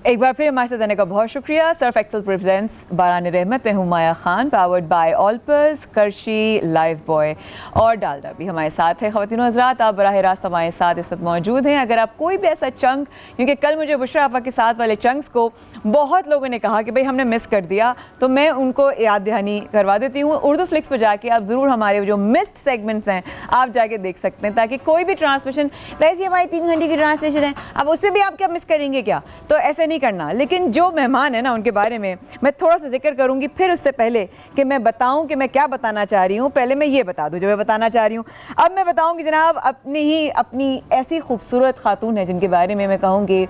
एक बार फिर हमारे साथ आने का बहुत शुक्रिया। सर्फ एक्सेल प्रेजेंट्स बारान रहमत में हूँ Maya Khan, powered by Olpers, Qarshi, lifebuoy और डालडा भी हमारे साथ है। ख़वातीन और हज़रात, आप बराह रास्त हमारे साथ इस वक्त मौजूद हैं। अगर आप कोई भी ऐसा चंक, क्योंकि कल मुझे बुशरा आपा के साथ वाले चंक्स को बहुत लोगों ने कहा कि भाई हमने मिस कर दिया, तो मैं उनको याद दहानी करवा देती हूँ। उर्दू फ्लिक्स पर जाके आप ज़रूर हमारे जो मिस्ड सेगमेंट्स हैं आप जाके देख सकते हैं, ताकि कोई भी ट्रांसमिशन, वैसे हमारी 3 घंटे की ट्रांसमिशन है, अब उसमें भी आप क्या मिस करेंगे क्या, तो ऐसे नहीं करना। लेकिन जो मेहमान है ना, उनके बारे में मैं थोड़ा सा जिक्र करूंगी, फिर उससे पहले कि मैं बताऊं कि मैं क्या बताना चाह रही हूं, पहले मैं ये बता दूं जो मैं बताना चाह रही हूं। अब मैं बताऊंगी जनाब अपनी ऐसी खूबसूरत खातून है जिनके बारे में मैं कहूँगी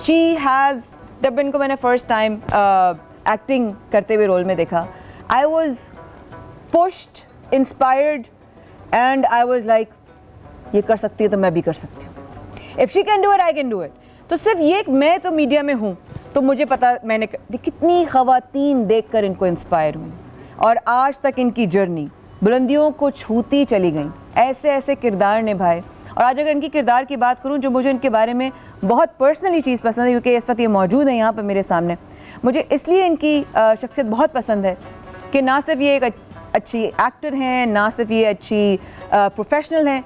शी हैज़, जब इनको मैंने फर्स्ट टाइम एक्टिंग करते हुए रोल में देखा, I was pushed, inspired and I was like ये कर सकती है तो मैं भी कर सकती हूँ। If she can do it I can do it. तो सिर्फ ये, मैं तो मीडिया में हूँ तो मुझे पता, मैंने कितनी ख़वातीन देखकर इनको इंस्पायर हुई और आज तक इनकी जर्नी बुलंदियों को छूती चली गई, ऐसे ऐसे किरदार निभाए। और आज अगर इनकी किरदार की बात करूँ, जो मुझे इनके बारे में बहुत पर्सनली चीज़ पसंद है, क्योंकि इस वक्त ये मौजूद है यहाँ पर मेरे सामने, मुझे इसलिए इनकी शख्सियत बहुत पसंद है कि ना सिर्फ ये एक अच्छी एक्टर हैं, ना सिर्फ ये अच्छी प्रोफेशनल हैं,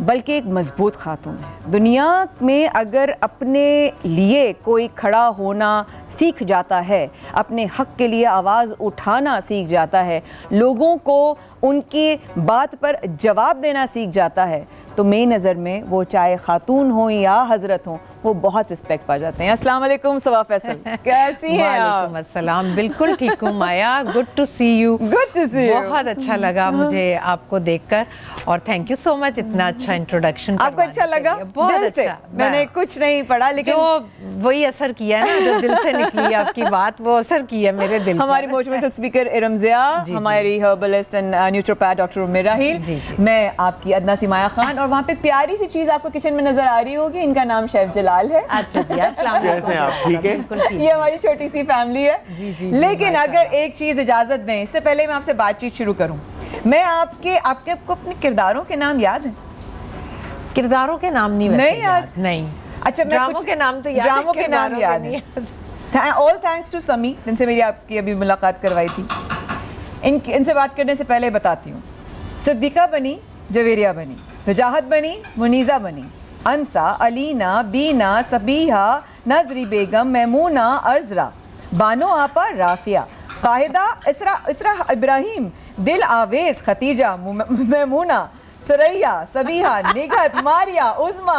बल्कि एक मजबूत खातून है। दुनिया में अगर अपने लिए कोई खड़ा होना सीख जाता है, अपने हक़ के लिए आवाज़ उठाना सीख जाता है, लोगों को उनकी बात पर जवाब देना सीख जाता है, तो मेरी नज़र में वो चाहे खातून हो या हज़रत हो, वो बहुत रिस्पेक्ट पा जाते हैं। अस्सलाम वालेकुम सवा फैसल, कैसी हैं आप? वालेकुम अस्सलाम, बिल्कुल ठीक हूँ Maya, good to see you. Good to see you. बहुत अच्छा लगा मुझे आपको देखकर और थैंक यू सो मच, इतना अच्छा इंट्रोडक्शन। आपको अच्छा लगा? बहुत अच्छा। मैंने कुछ नहीं पढ़ा, लेकिन जो वही असर किया है ना, जो दिल से निकली आपकी बात, वो असर की है मेरे दिल। हमारी मोटिवेशनल स्पीकर इरम ज़िया, हमारी हर्बलिस्ट एंड न्यूट्रोपैथ डॉक्टर उम्मे राहिल, मैं आपकी अदना सी माया खान, और वहाँ पे प्यारी सी चीज़ आपको किचन में नजर आ रही होगी, इनका नाम शेफ जलाल है। अच्छा जी, अस्सलाम वालेकुम। आप ठीक है? ये हमारी छोटी सी फैमिली है। जी, लेकिन अगर एक चीज़ इजाज़त दें, इससे पहले मैं आपसे बातचीत शुरू करूँ, मैं आपको अपने किरदारों के नाम याद हैं? किरदारों के नाम नहीं याद? नहीं। अच्छा, ड्रामों के नाम तो याद, ड्रामों के नाम याद है। ऑल थैंक्स टू समी, जिनसे मेरी आपकी अभी मुलाकात करवाई थी। इनसे बात करने से पहले बताती हूँ, सिद्दीक़ा बनी, जवेरिया बनी, वजाहत बनी, मुनीज़ा बनी, अंसा, अलीना, बीना, सबीहा, नजरी बेगम, मैमूना, अर्जरा, बानो आपा, राफिया, फाहिदा, इसरा इब्राहिम, दिल आवेज, खतीजा, मैमूना, सुरैया, सबीहा, निगत, मारिया, उज़मा,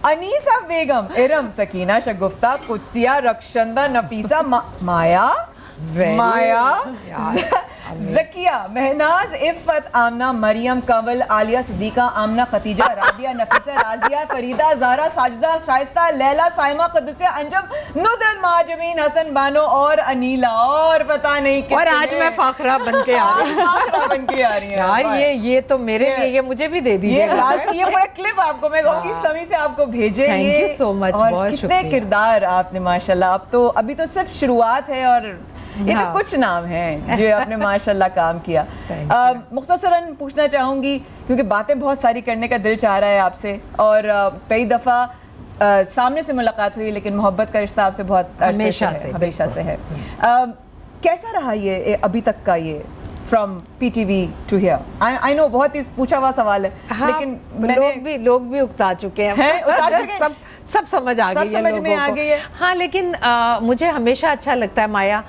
अनीसा बेगम, इरम, सकीना, शगुफ्ता, कुदसिया, रक्षंदा, नफीसा, माया, ज़किया, महनाज, इफ़्फ़त, आमना, मरियम, कंवल, आलिया, सदीक़ा, आमना, खतीजा, राबिया, नफीसा, राजिया, फरीदा, ज़ारा, साजिदा, शाइस्ता, लैला, साइमा, क़ुद्सिया, अंजम, नुदरत, महाजमीन, हसन, बानो और अनीला, और पता नहीं कितने। और आज मैं फाखरा बन के आ रही हूँ यार, ये तो मेरे लिए, ये मुझे भी दे दीजिए। ये पूरा क्लिप आपको मैं कहूँगी समी से आपको भेजे। थैंक यू सो मच, और कितने किरदार आपने माशाल्लाह। आप तो अभी तो सिर्फ शुरुआत है और ये तो कुछ नाम हैं जो आपने माशाल्लाह काम किया। मुख्तसरन पूछना चाहूँगी, क्योंकि बातें बहुत सारी करने का दिल चाह रहा है आपसे, और कई दफ़ा सामने से मुलाकात हुई, लेकिन मोहब्बत का रिश्ता आपसे बहुत हमेशा से है। कैसा रहा ये अभी तक का ये from PTV to here? I know बहुत ही पूछा हुआ सवाल है, हाँ, लेकिन लोग भी उगता चुके हैं, सब समझ आ गई है, समझ में आ गई है। हाँ, लेकिन मुझे हमेशा अच्छा लगता है माया,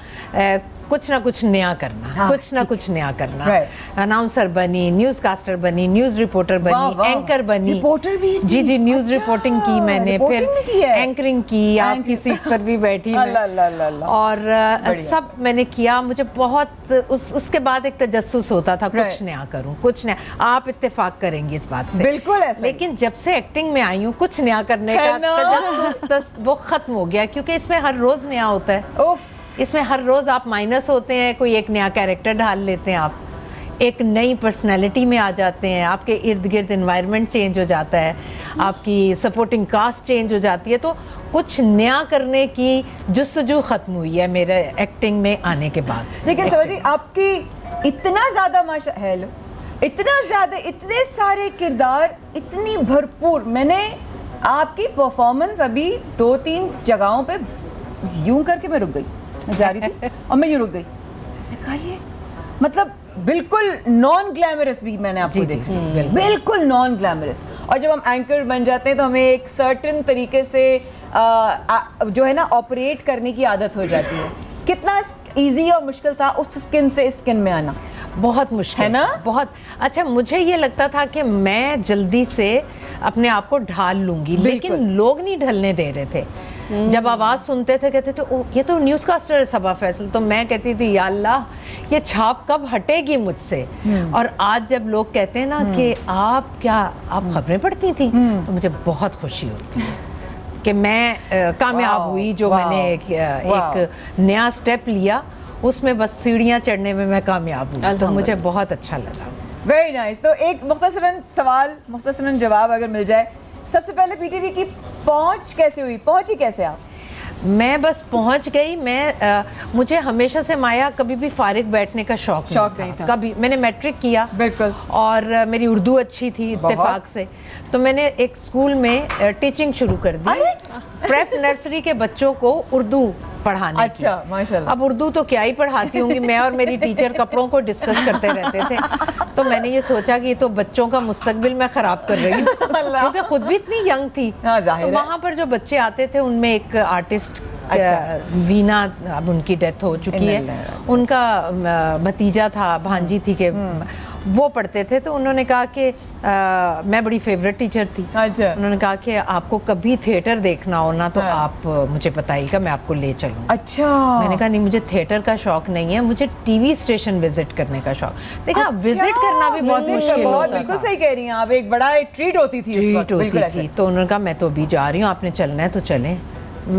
कुछ ना कुछ नया करना, हाँ, कुछ ना कुछ नया करना। अनाउंसर बनी, न्यूज़ कास्टर बनी, न्यूज़ रिपोर्टर बनी, एंकर बनी, रिपोर्टर भी थी। जी न्यूज़ रिपोर्टिंग की मैंने, फिर एंकरिंग की, आपकी सीट पर भी बैठी मैं, और सब मैंने किया। मुझे बहुत उसके बाद एक तजस्सुस होता था, कुछ नया करूँ, कुछ नया। आप इत्तेफाक करेंगी इस बात से, बिल्कुल ऐसा। लेकिन जब से एक्टिंग में आई हूँ, कुछ नया करने का तजस्सुस वो खत्म हो गया, क्योंकि इसमें हर रोज नया होता है। इसमें हर रोज़ आप माइनस होते हैं, कोई एक नया कैरेक्टर ढाल लेते हैं, आप एक नई पर्सनैलिटी में आ जाते हैं, आपके इर्द गिर्द एनवायरनमेंट चेंज हो जाता है, आपकी सपोर्टिंग कास्ट चेंज हो जाती है, तो कुछ नया करने की जुस्तजू ख़त्म हुई है मेरे एक्टिंग में आने के बाद। लेकिन समझिए, आपकी इतना ज़्यादा इतना ज़्यादा, इतने सारे किरदार, इतनी भरपूर, मैंने आपकी परफॉर्मेंस अभी 2-3 जगहों पे यूं करके मैं रुक गई, मैं जा रही थी और मैं यूं रुक गई, मैं कहा ये मतलब बिल्कुल नॉन ग्लैमरस भी मैंने आपको देखा, बिल्कुल नॉन ग्लैमरस। और जब हम एंकर बन जाते हैं तो हमें एक सर्टेन तरीके से जो है ना ऑपरेट करने की आदत हो जाती है। कितना इजी और मुश्किल था उस स्किन से इस स्किन में आना? बहुत मुश्किल है ना? बहुत। अच्छा, मुझे ये लगता था कि मैं जल्दी से अपने आप को ढाल लूंगी, लेकिन लोग नहीं ढलने दे रहे थे। जब आवाज़ सुनते थे कहते थे ओ ये तो न्यूज़ कास्टर है सबा फैसल, तो मैं कहती थी या अल्लाह ये छाप कब हटेगी मुझसे। और आज जब लोग कहते हैं ना कि आप खबरें पढ़ती थी, तो मुझे बहुत खुशी होती है कि मैं कामयाब हुई, जो मैंने एक नया स्टेप लिया उसमें बस सीढ़ियाँ चढ़ने में मैं कामयाब हुई, तो मुझे बहुत अच्छा लगा। Very nice. तो एक मुख्तसरन सवाल, मुख्तसरन जवाब अगर मिल जाए, सबसे पहले पीटीवी की पहुंच कैसे हुई, पहुंची कैसे आप? मैं बस पहुंच गई। मुझे हमेशा से माया कभी भी फारिग बैठने का शौक नहीं था। कभी मैंने मैट्रिक किया, बिल्कुल, और मेरी उर्दू अच्छी थी इत्तेफाक से, तो मैंने एक स्कूल में टीचिंग शुरू कर दी, प्रेप नर्सरी के बच्चों को उर्दू पढ़ाने। अच्छा, माशाल्लाह। अब उर्दू तो क्या ही पढ़ाती होंगी, मैं और मेरी टीचर कपड़ों को डिस्कस करते रहते थे। तो मैंने ये सोचा कि ये तो बच्चों का मुस्तकबिल मैं खराब कर रही हूँ, क्योंकि खुद भी इतनी यंग थी। तो वहाँ पर जो बच्चे आते थे उनमें एक आर्टिस्ट, वीना, अब उनकी डेथ हो चुकी है, उनका भतीजा था, भांजी थी के वो पढ़ते थे। तो उन्होंने कहा कि मैं बड़ी फेवरेट टीचर थी। अच्छा। उन्होंने कहा कि आपको कभी थिएटर देखना हो ना तो आप मुझे बताइएगा, मैं आपको ले चलूँ। अच्छा। मैंने कहा नहीं, मुझे थिएटर का शौक नहीं है, मुझे टीवी स्टेशन विजिट करने का शौक। देखा, विजिट करना भी बहुत मुश्किल होता था। बिल्कुल सही कह रही हैं आप, एक बड़ा ट्रीट होती थी उस वक्त। ट्रीट होती थी। तो उन्होंने कहा मैं तो अभी जा रही हूँ, आपने चलना है तो चलें।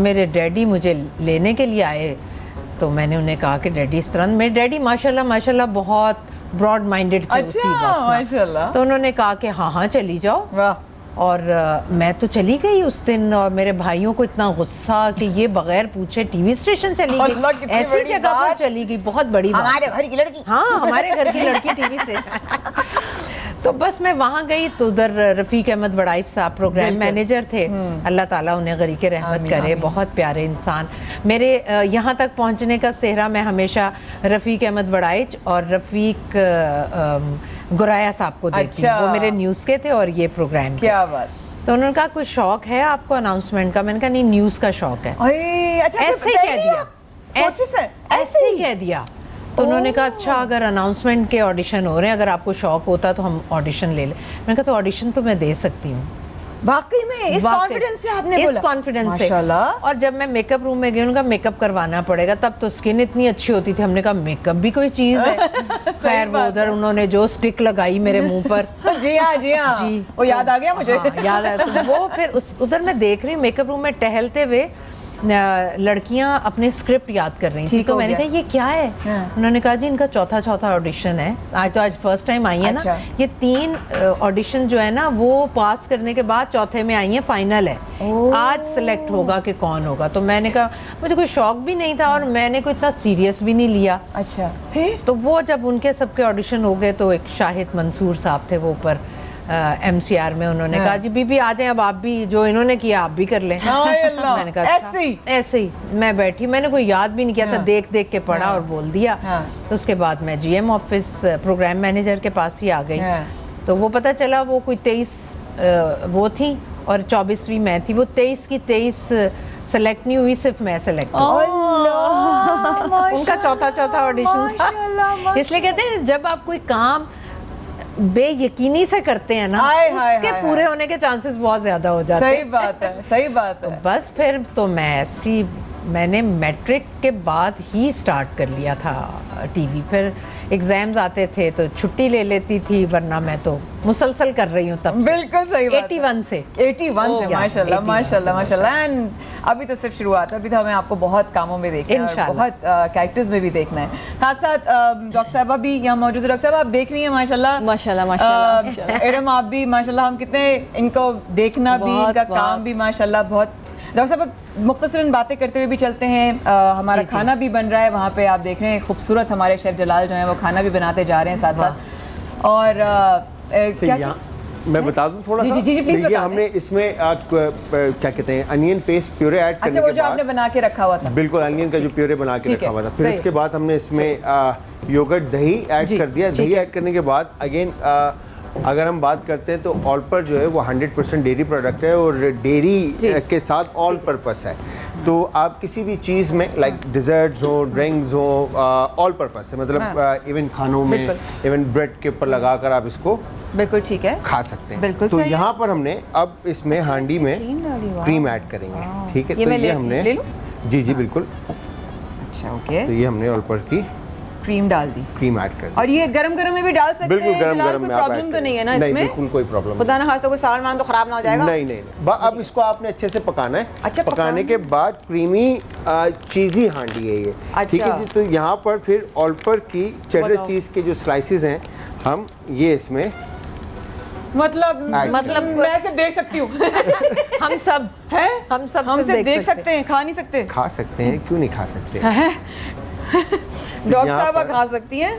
मेरे डैडी मुझे लेने के लिए आए, तो मैंने उन्हें कहा कि डैडी इस तरह, मेरे डैडी माशाल्लाह बहुत ब्रॉड माइंडेड थे उसी वक्त माशाल्लाह। तो उन्होंने कहा कि हाँ चली जाओ। वाह। और मैं तो चली गई उस दिन, और मेरे भाइयों को इतना गुस्सा कि ये बगैर पूछे टीवी स्टेशन चली गई, ऐसी जगह पर चली गई, बहुत बड़ी बात। हमारे घर की लड़की। हाँ, हमारे घर की लड़की टीवी स्टेशन। तो बस मैं वहाँ गई तो उधर रफ़ीक अहमद वड़ाइच साहब प्रोग्राम मैनेजर थे, अल्लाह ताला उन्हें गरीक़े रहमत करे, बहुत प्यारे इंसान। मेरे यहाँ तक पहुँचने का सेहरा मैं हमेशा रफ़ीक अहमद वड़ाइच और रफ़ीक गुराया साहब को देती हूँ। वो मेरे न्यूज़ के थे और ये प्रोग्राम। क्या बात। तो उन्होंने कहा कुछ शौक है आपको अनाउंसमेंट का? मैंने कहा नहीं, न्यूज़ का शौक है। ऐसे ही कह दिया, ऐसे ही कह दिया। तो उन्होंने कहा अच्छा, अगर अनाउंसमेंट के ऑडिशन हो रहे हैं, अगर आपको शौक होता तो हम ऑडिशन ले लें। मैंने कहा तो ऑडिशन तो मैं दे सकती हूँ। वाकई में इस कॉन्फिडेंस से आपने बोला? इस कॉन्फिडेंस से। माशाल्लाह। और जब मैं मेकअप रूम में गई, उनका मेकअप करवाना पड़ेगा, तब तो स्किन इतनी अच्छी होती थी, हमने कहा मेकअप भी कोई चीज है। खैर वो उधर उन्होंने जो स्टिक लगाई मेरे मुंह पर, जी हाँ जी, वो याद आ गया मुझे। याद है। तो वो फिर उधर मैं देख रही हूँ मेकअप रूम में टहलते हुए लड़कियां अपने स्क्रिप्ट याद कर रही थी। तो मैंने कहा ये क्या है? उन्होंने कहा जी इनका चौथा ऑडिशन है। आज फर्स्ट टाइम आई है ना, ये 3 ऑडिशन जो है ना वो पास करने के बाद चौथे में आई है, फाइनल है, आज सिलेक्ट होगा कि कौन होगा। तो मैंने कहा मुझे कोई शौक भी नहीं था और मैंने कोई इतना सीरियस भी नहीं लिया। अच्छा, फिर तो वो जब उनके सबके ऑडिशन हो गए तो एक शाहिद मंसूर साहब थे वो ऊपर MCR में, उन्होंने कहा जी बीबी आ जाएं, अब आप भी जो इन्होंने किया आप भी कर लें। मैंने कहा ऐसे ही मैं बैठी, मैंने कोई याद भी नहीं किया था, देख के पढ़ा और बोल दिया। तो उसके बाद मैं GM ऑफिस प्रोग्राम मैनेजर के पास ही आ गई। तो वो पता चला वो कोई 23 वो थी और 24वीं मैं थी, वो 23 की 23 सेलेक्ट नहीं हुई, सिर्फ मैं सेलेक्ट हुई। उनका चौथा ऑडिशन था। इसलिए कहते हैं जब आप कोई काम बेयकीनी से करते हैं ना, उसके पूरे होने के चांसेस बहुत ज्यादा हो जाते हैं। सही बात है, सही बात है। तो बस फिर तो मैंने मैट्रिक के बाद ही स्टार्ट कर लिया था टीवी। फिर एग्जाम्स आते थे तो छुट्टी ले लेती थी, वरना मैं तो मुसलसल कर रही हूँ तब से। बिल्कुल सही बात। 81 से माशाल्लाह माशाल्लाह माशाल्लाह। एंड अभी तो सिर्फ शुरुआत है, अभी तो हमें आपको बहुत कामों में देखना है, बहुत कैरेक्टर्स में भी देखना है। साथ साथ डॉक्टर साहबा भी यहाँ मौजूद है। डॉक्टर साहब आप देख रही हैं माशाल्लाह माशाल्लाह। एडम आप भी माशाल्लाह, हम कितने इनको देखना भी, इनका काम भी माशाल्लाह बहुत। डॉक्टर साहब मुख्तसरन बातें करते हुए भी चलते हैं, हमारा खाना भी बन रहा है वहाँ पे, आप देख रहे हैं खूबसूरत हमारे शेफ जलाल जो हैं वो खाना भी बनाते जा रहे हैं साथ साथ। और क्या मैं बता दूं थोड़ा सा। जी, प्लीज देखिए हमने इसमें क्या कहते हैं अनियन पेस्ट प्यूरे ऐड करने अच्छा, वो के जो आपने बाद, बना के रखा हुआ था, बिल्कुल अनियन का जो प्यूरे बना के ठीक रखा है, हुआ था, फिर सही। इसके बाद हमने इसमें योगर्ट दही ऐड कर दिया। दही ऐड करने के बाद अगेन अगर हम बात करते हैं तो ऑलपर जो है वो 100% डेयरी प्रोडक्ट है और डेयरी के साथ ऑल पर्पस है। तो आप किसी भी चीज़ में लाइक डिज़र्ट्स हो, ड्रिंक्स हो, ऑल पर्पस है, मतलब इवन खानों में, इवन ब्रेड के ऊपर लगाकर आप इसको बिल्कुल ठीक है, खा सकते हैं। बिल्कुल तो सही है। यहाँ पर हमने अब इसमें हांडी में क्रीम ऐड करेंगे, ठीक है। तो मैं ये हमने ले लूं? जी बिल्कुल। अच्छा ओके, तो ये हमने ऑलपर की क्रीम डाल दी क्रीम ऐड कर दी। और ये गरम गरम में भी डाल सकते बिल्कुल हैं गरम जलाल, गरम कोई में आप प्रॉब्लम ऐड तो नहीं है ना नहीं, इसमें? बिल्कुल कोई प्रॉब्लम खुदा ना खास्ता कोई सालन वालन तो खराब ना हो जाएगा? नहीं। अब इसको आपने अच्छे से पकाना है। अच्छा, पकाने के बाद क्रीमी चीज़ी हांडी है ये, ठीक है जी। तो यहाँ पर फिर ऑलपर की चेडर चीज़ के जो स्लाइसेस हैं हम ये इसमें मतलब मैं सिर्फ देख सकती हूँ हम सब है, हम सब हम सिर्फ सिर्फ देख सकते हैं, खा नहीं सकते? खा सकते हैं, क्यों नहीं खा सकते? डॉक्टर यहाँ साहबा पर- खा सकती हैं,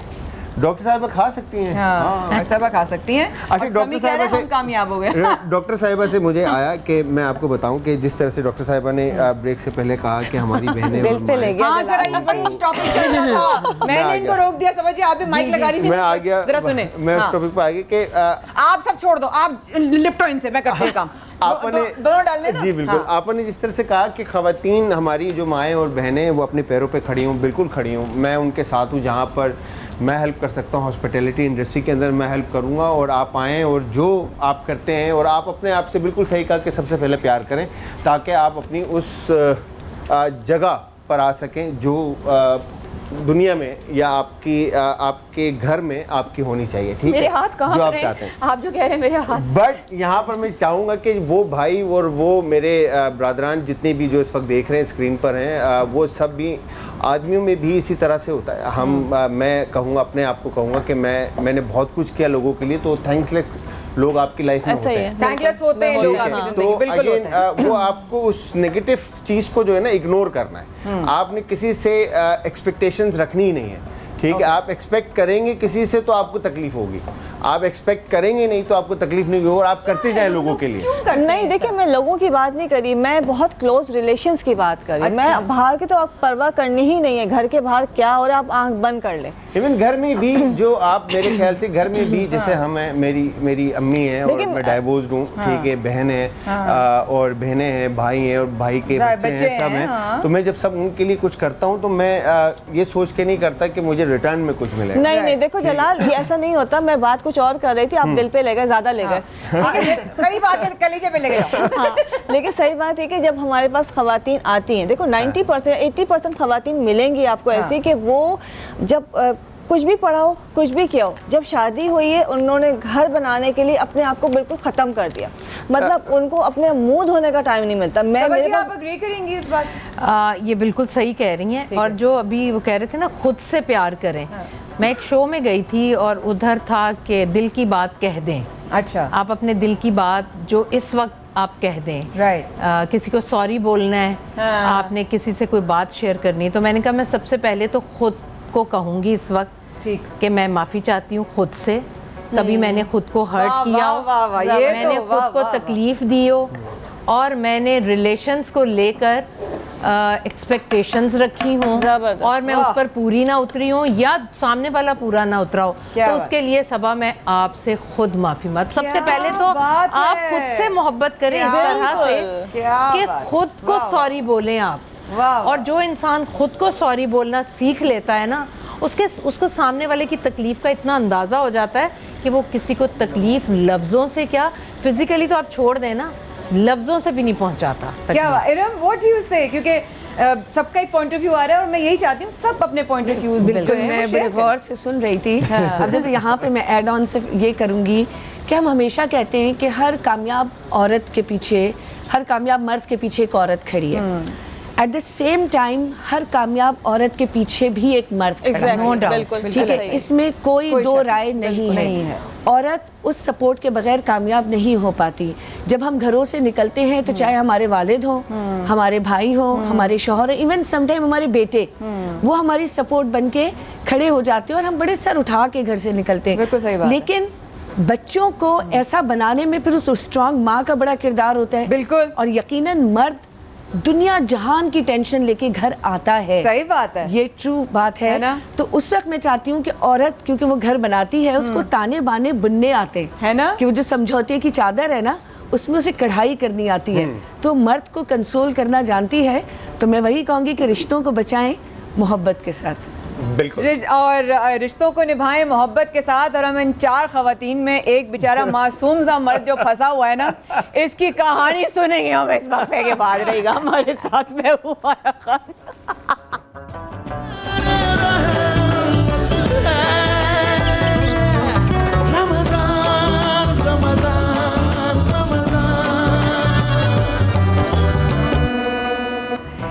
डॉक्टर साहबा खा सकती हैं। हाँ, डॉक्टर साहबा खा सकती हैं। अच्छा, और डॉक्टर समी कह रहे हैं साहबा से- हम कामयाब हो गए। डॉक्टर साहिबा से मुझे आया कि मैं आपको बताऊं कि जिस तरह से डॉक्टर साहिबा ने ब्रेक से पहले कहा कि हमारी बहनें दिल पे ले गया हाँ, जरा ये बड़ी टॉपिक चल रहा था, मैंने आ इनको गया। रोक दिया, समझिए आप भी माइक लगा रही थी। मैं आ गया, जरा सुने, मैं हाँ। उस टॉपिक पे आ गया कि आप सब छोड़ दो, आप लिपटो इनसे, मैं करती हूँ काम। आपने दोनों डालने ना? जी बिल्कुल। हाँ। आपने जिस तरह से कहा कि खवातीन हमारी जो माएँ और बहनें वो अपने पैरों पे खड़ी हों, बिल्कुल खड़ी हों। मैं उनके साथ हूँ, जहाँ पर मैं हेल्प कर सकता हूँ हॉस्पिटैलिटी इंडस्ट्री के अंदर मैं हेल्प करूँगा, और आप आएँ और जो आप करते हैं, और आप अपने आप से बिल्कुल सही कहा कि सबसे पहले प्यार करें ताकि आप अपनी उस जगह पर आ सकें जो दुनिया में या आपके घर में आपकी होनी चाहिए, ठीक है? मेरे हाथ कहाँ जो आप पर चाहते हैं? हैं। आप जो कह रहे हैं मेरे हाथ। बट यहाँ पर मैं चाहूँगा कि वो भाई और वो मेरे ब्रादरान जितने भी जो इस वक्त देख रहे हैं स्क्रीन पर हैं, वो सब भी आदमियों में भी इसी तरह से होता है। मैं कहूँगा, अपने आप को कहूँगा कि मैंने बहुत कुछ किया लोगों के लिए, तो थैंकलेस लोग आपकी लाइफ में ऐसा होते ही हैं। है, थैंकलेस होते हैं लोग आपकी जिंदगी, तो बिल्कुल होते हैं। अगेन वो आपको उस नेगेटिव चीज़ को जो है ना इग्नोर करना है। आपने किसी से एक्सपेक्टेशंस रखनी ही नहीं है, ठीक है? आप एक्सपेक्ट करेंगे किसी से तो आपको तकलीफ होगी, आप एक्सपेक्ट करेंगे नहीं तो आपको तकलीफ नहीं होगी, और आप करते जाए लोगों के लिए। नहीं, देखिए मैं लोगों की बात नहीं करी, मैं बहुत क्लोज रिलेशंस की बात करी। अच्छा। मैं बाहर की तो आप परवाह करनी ही नहीं है, घर के बाहर क्या हो रहा है आप आंख बंद कर ले। इवन घर में भी जो आप मेरे ख्याल से घर में भी जैसे हम हैं, मेरी अम्मी हैं और मैं डाइवोर्स्ड हूँ, ठीक है? बहन है और बहनें हैं, भाई हैं और भाई के बच्चे हैं, सब हैं। तो मैं जब सब उनके लिए कुछ करता हूँ तो मैं ये सोच के नहीं करता कि मुझे रिटर्न में कुछ मिले। नहीं, देखो जलाल, ये ऐसा नहीं होता। मैं बात कुछ और कर रही थी, आप दिल पे ले गए, ज्यादा ले गए। करीब आके कलीजे पे ले गए। हाँ, लेकिन सही बात है कि जब हमारे पास खवातीन आती हैं, देखो 90% 80% खवातीन मिलेंगी आपको ऐसी कि वो जब कुछ भी पढ़ा हो, कुछ भी किया हो, जब शादी हुई है उन्होंने घर बनाने के लिए अपने आप को बिल्कुल ख़त्म कर दिया। मतलब उनको अपने मुंह धोने का टाइम नहीं मिलता। मैं मेरे आप एग्री करेंगी इस बात? ये बिल्कुल सही कह रही हैं। और जो अभी वो कह रहे थे ना, खुद से प्यार करें। मैं एक शो में गई थी और उधर था कि दिल की बात कह दें। अच्छा, आप अपने दिल की बात जो इस वक्त आप कह दें, राइट। किसी को सॉरी बोलना है, आपने किसी से कोई बात शेयर करनी है, तो मैंने कहा मैं सबसे पहले तो खुद को कहूँगी इस वक्त कि मैं माफ़ी चाहती हूँ खुद से। कभी मैंने खुद को हर्ट किया हो, मैंने खुद को तकलीफ दी हो, और मैंने रिलेशंस को लेकर एक्सपेक्टेशंस रखी हों और मैं उस पर पूरी ना उतरी हूँ या सामने वाला पूरा ना उतरा हो, तो उसके लिए सबा मैं आपसे खुद माफ़ी मत। सबसे पहले तो आप खुद से मोहब्बत करें इस तरह से कि खुद को सॉरी बोलें आप। और जो इंसान खुद को सॉरी बोलना सीख लेता है ना, उसको सामने वाले की तकलीफ का इतना अंदाज़ा हो जाता है कि वो किसी को तकलीफ लफ्ज़ों से क्या, फिजिकली तो आप छोड़ दें ना, लफ्ज़ों से भी नहीं पहुंचाता। क्या इरम, व्हाट डू यू से? क्योंकि सबका एक पॉइंट ऑफ व्यू आ रहा है और मैं यही चाहती हूँ सब अपने पॉइंट ऑफ व्यू। बिल्कुल, मैं बड़े गौर से सुन रही थी। अब देखो यहाँ पे मैं ऐड ऑन से ये करूँगी कि हम हमेशा कहते हैं कि हर कामयाब औरत के पीछे, हर कामयाब मर्द के पीछे एक औरत खड़ी है। एट द सेम टाइम हर कामयाब औरत के पीछे भी एक मर्द खड़ा है। नो डाउट, ठीक है, इसमें कोई दो राय नहीं है। औरत उस सपोर्ट के बगैर कामयाब नहीं हो पाती। जब हम घरों से निकलते हैं तो चाहे हमारे वालिद हों, हमारे भाई हों, हमारे शौहर, इवन समटाइम हमारे बेटे, वो हमारी सपोर्ट बन के खड़े हो जाते हैं और हम बड़े सर उठा के घर से निकलते हैं। लेकिन बच्चों को ऐसा बनाने में फिर उस स्ट्रांग माँ का बड़ा किरदार होता है। बिल्कुल। और यकीनन मर्द दुनिया जहान की टेंशन लेके घर आता है। सही बात है, ये ट्रू बात है ना? तो उस वक्त मैं चाहती हूँ कि औरत, क्योंकि वो घर बनाती है, उसको ताने बाने बुनने आते है ना, कि वो जो समझौते की चादर है ना, उसमें उसे कढ़ाई करनी आती है। तो मर्द को कंसोल करना जानती है। तो मैं वही कहूँगी कि रिश्तों को बचाएं मोहब्बत के साथ। बिल्कुल। और रिश्तों को निभाएं मोहब्बत के साथ। और हम इन 4 खवातीन में एक बेचारा मासूम सा मर्द जो फंसा हुआ है ना, इसकी कहानी सुनेंगे हम इस वक्फे के बाद। रहेगा हमारे साथ में हुमायूं खान।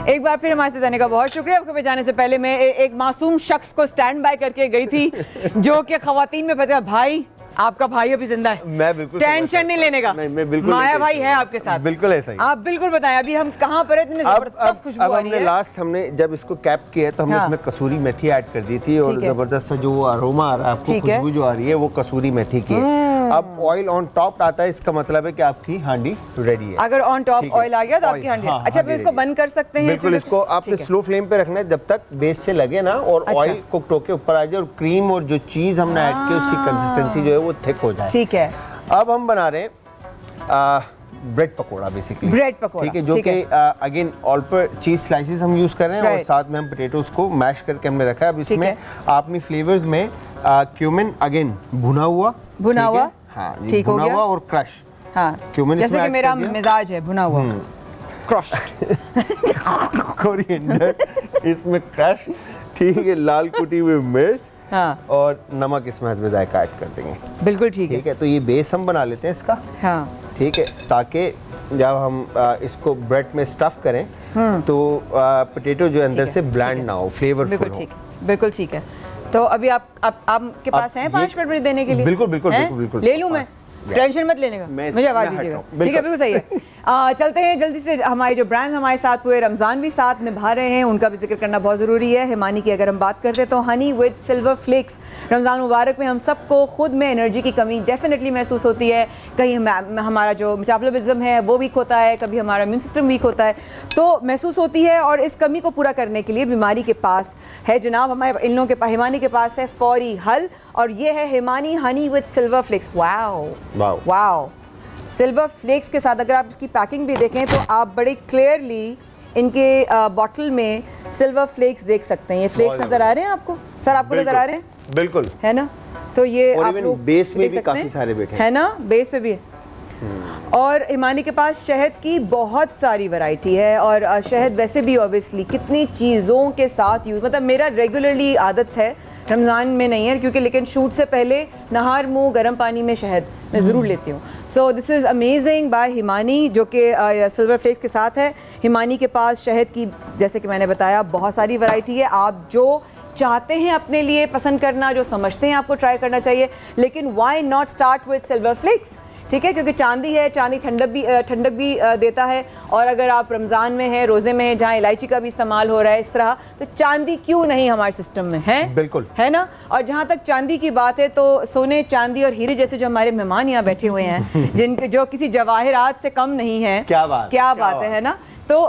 एक बार फिर हमारे साथ आने का बहुत शुक्रिया। आपको जाने से पहले मैं एक मासूम शख्स को स्टैंड बाय करके गई थी जो कि खवातीन में फंसा। भाई आपका भाई अभी जिंदा है, मैं बिल्कुल टेंशन नहीं लेने का। नहीं, मैं बिल्कुल माया भाई है आपके साथ। बिल्कुल ऐसा ही। आप बिल्कुल बताएं अभी हम कहाँ पर इतने जबरदस्त खुशबू आ रही है। लास्ट हमने जब इसको कैप किया तो हमने इसमें कसूरी मेथी ऐड कर दी थी और जबरदस्त सा जो अरोमा आ रहा है, आपको खुशबू जो आ रही है वो कसूरी मेथी की है। अब ऑयल ऑन टॉप आता है, इसका मतलब है कि आपकी हांडी रेडी है। अगर ऑन टॉप ऑयल आ गया तो आपकी हांडी। अच्छा फिर इसको बंद कर सकते हैं? बिल्कुल, इसको आपने स्लो फ्लेम पे रखना है जब तक बेस से लगे ना और ऑयल कुक होके ऊपर आ जाए और क्रीम और जो चीज हमने ऐड की उसकी कंसिस्टेंसी जो है वो थिक हो जाए। ठीक है। अब हम बना रहे हैं bread pakora, basically bread pakora, ठीक है, जो कि अगेन ऑल पर चीज स्लाइसेस हम यूज कर रहे हैं और साथ में हम पोटैटोस को मैश करके हमने रखा है। अब इसमें आपने फ्लेवर्स में क्यूमिन अगेन भुना हुआ, हाँ जी, ठीक हो भुना गया, हुआ और क्रश। हाँ, क्यूमिन जैसे कि मेरा मिजाज है, भुना हुआ क्रश्ड। कोरिएंडर इसमें क्रश, ठीक है, लाल कुटी हुई मिर्च, हाँ, और नमक इसमें हस्बे जायका ऐड कर देंगे। बिल्कुल ठीक है। ठीक है, तो ये बेस हम बना लेते हैं इसका। हाँ, ठीक है, ताकि जब हम इसको ब्रेड में स्टफ करें तो पोटैटो जो अंदर से ब्लैंड ना हो, फ्लेवरफुल हो। बिल्कुल ठीक है। तो अभी आपके पास हैं 5 मिनट देने के लिए? बिल्कुल बिल्कुल बिल्कुल बिल्कुल। ले लूं मैं? टेंशन मत लेने का, मुझे आवाज दीजिएगा। ठीक है, बिल्कुल सही है। चलते हैं जल्दी से। हमारे जो ब्रांड हमारे साथ पूरे रमज़ान भी साथ निभा रहे हैं, उनका भी जिक्र करना बहुत ज़रूरी है। हिमानी की अगर हम बात करते हैं तो honey with silver flakes. Ramzan मुबारक में हम सबको खुद में एनर्जी की कमी डेफिनेटली महसूस होती है। कहीं हमारा जो मेटाबॉलिज्म है वो वीक होता है, कभी हमारा इम्यून सिस्टम वीक होता है, तो महसूस होती है। और इस कमी को पूरा करने के लिए बीमारी के पास है जनाब, हमारे इन लोगों के पास, हिमानी के पास है फौरी हल, और ये है Himani honey with silver flakes. Wow wow, silver flakes के साथ अगर आप इसकी पैकिंग भी देखें तो आप बड़े क्लियरली इनके बॉटल में सिल्वर फ्लेक्स देख सकते हैं। ये फ्लेक्स नजर आ रहे हैं आपको सर? आपको नजर आ रहे हैं? बिल्कुल, है ना? तो ये और आप लोग बेस में भी काफी सारे बैठे हैं, है ना? बेस पे भी है। और हिमानी के पास शहद की बहुत सारी वैरायटी है, और शहद वैसे भी ऑब्वियसली कितनी चीज़ों के साथ यूज़, मतलब मेरा रेगुलरली आदत है, रमज़ान में नहीं है क्योंकि, लेकिन शूट से पहले नहार मुँह गर्म पानी में शहद मैं ज़रूर लेती हूँ। So this is amazing by Himani, जो कि सिल्वर फ्लेक्स के साथ है। हिमानी के पास शहद की, जैसे कि मैंने बताया, बहुत सारी वैरायटी है। आप जो चाहते हैं अपने लिए पसंद करना, जो समझते हैं आपको ट्राई करना चाहिए, लेकिन why not start with silver flakes? ठीक है, क्योंकि चांदी है, चांदी ठंडक भी देता है। और अगर आप रमज़ान में हैं, रोज़े में हैं, जहाँ इलायची का भी इस्तेमाल हो रहा है इस तरह, तो चांदी क्यों नहीं हमारे सिस्टम में है? बिल्कुल, है ना? और जहाँ तक चांदी की बात है तो सोने, चांदी और हीरे जैसे जो हमारे मेहमान यहाँ बैठे हुए हैं, जिनके जो किसी जवाहरात से कम नहीं है, क्या बात है ना? तो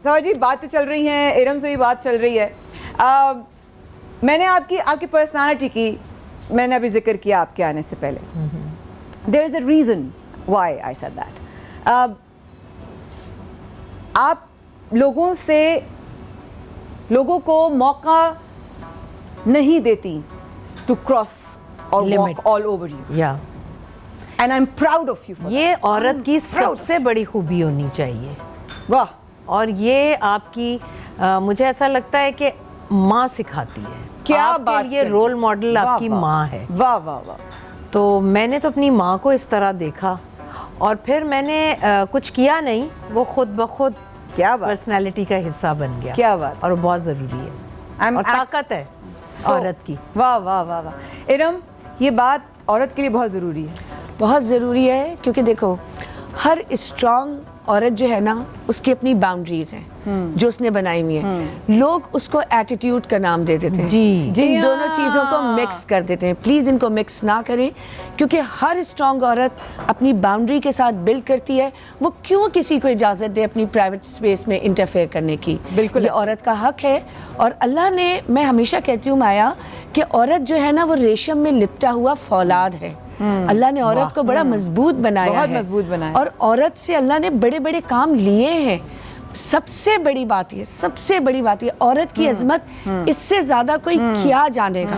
सर जी बातें चल रही हैं, इरम से भी बात चल रही है। मैंने आपकी पर्सनालिटी की मैंने अभी जिक्र किया आपके आने से पहले। There is a reason why I said that. आप लोगों को मौका नहीं देती to cross or walk all over you. Yeah. And I'm proud of you for ये that. औरत की सबसे बड़ी खूबी होनी चाहिए। वाह। और ये आपकी मुझे ऐसा लगता है कि माँ सिखाती है। क्या बात, ये रोल मॉडल आपकी माँ है। वाह वाह वाह। तो मैंने तो अपनी माँ को इस तरह देखा और फिर मैंने कुछ किया नहीं, वो खुद ब खुद क्या बात, पर्सनैलिटी का हिस्सा बन गया। क्या बात। और वो बहुत ज़रूरी है और ताकत है औरत की। वाह वाह वाह वाह। इरम, ये बात औरत के लिए बहुत ज़रूरी है। बहुत ज़रूरी है, क्योंकि देखो हर स्ट्रॉन्ग औरत जो है ना उसकी अपनी बाउंड्रीज हैं जो उसने बनाई हुई है। लोग उसको एटीट्यूड का नाम दे देते हैं। जी इन दोनों चीज़ों को मिक्स कर देते हैं। प्लीज़ इनको मिक्स ना करें, क्योंकि हर स्ट्रॉन्ग औरत अपनी बाउंड्री के साथ बिल्ड करती है। वो क्यों किसी को इजाज़त दे अपनी प्राइवेट स्पेस में इंटरफेयर करने की? बिल्कुल ये औरत का हक है। और अल्लाह ने, मैं हमेशा कहती हूँ माया, कि औरत जो है ना वो रेशम में लिपटा हुआ फौलाद है। अल्लाह ने औरत को बड़ा मजबूत बनाया बहुत है, मजबूत बनाया। और औरत से अल्लाह ने बड़े बड़े काम लिए हैं। सबसे बड़ी बात ये, सबसे बड़ी बात ये, औरत की अजमत इससे ज्यादा कोई क्या जानेगा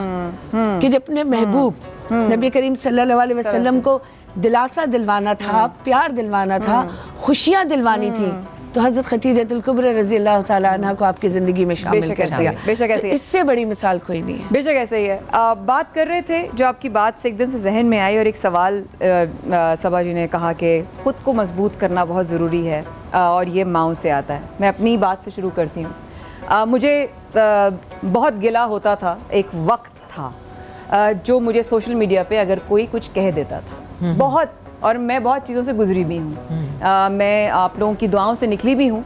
कि जब अपने महबूब नबी करीम सल्लल्लाहु अलैहि वसल्लम को दिलासा दिलवाना था, प्यार दिलवाना था, खुशियां दिलवानी थी, तो हज़रत खदीजतुल कुबरा रज़ी अल्लाह ताला अन्हा को आपकी ज़िंदगी में शामिल कर दिया। बेशक ऐसे ही है। इससे बड़ी मिसाल कोई नहीं है। बेशक ऐसे ही है। बात कर रहे थे, जो आपकी बात से एकदम से जहन में आई, और एक सवाल सबा जी ने कहा कि ख़ुद को मजबूत करना बहुत ज़रूरी है, और ये माँओं से आता है। मैं अपनी बात से शुरू करती हूँ। मुझे बहुत गिला होता था, एक वक्त था जो मुझे सोशल मीडिया पे अगर कोई कुछ कह देता था, बहुत, और मैं बहुत चीज़ों से गुजरी भी हूँ। मैं आप लोगों की दुआओं से निकली भी हूँ,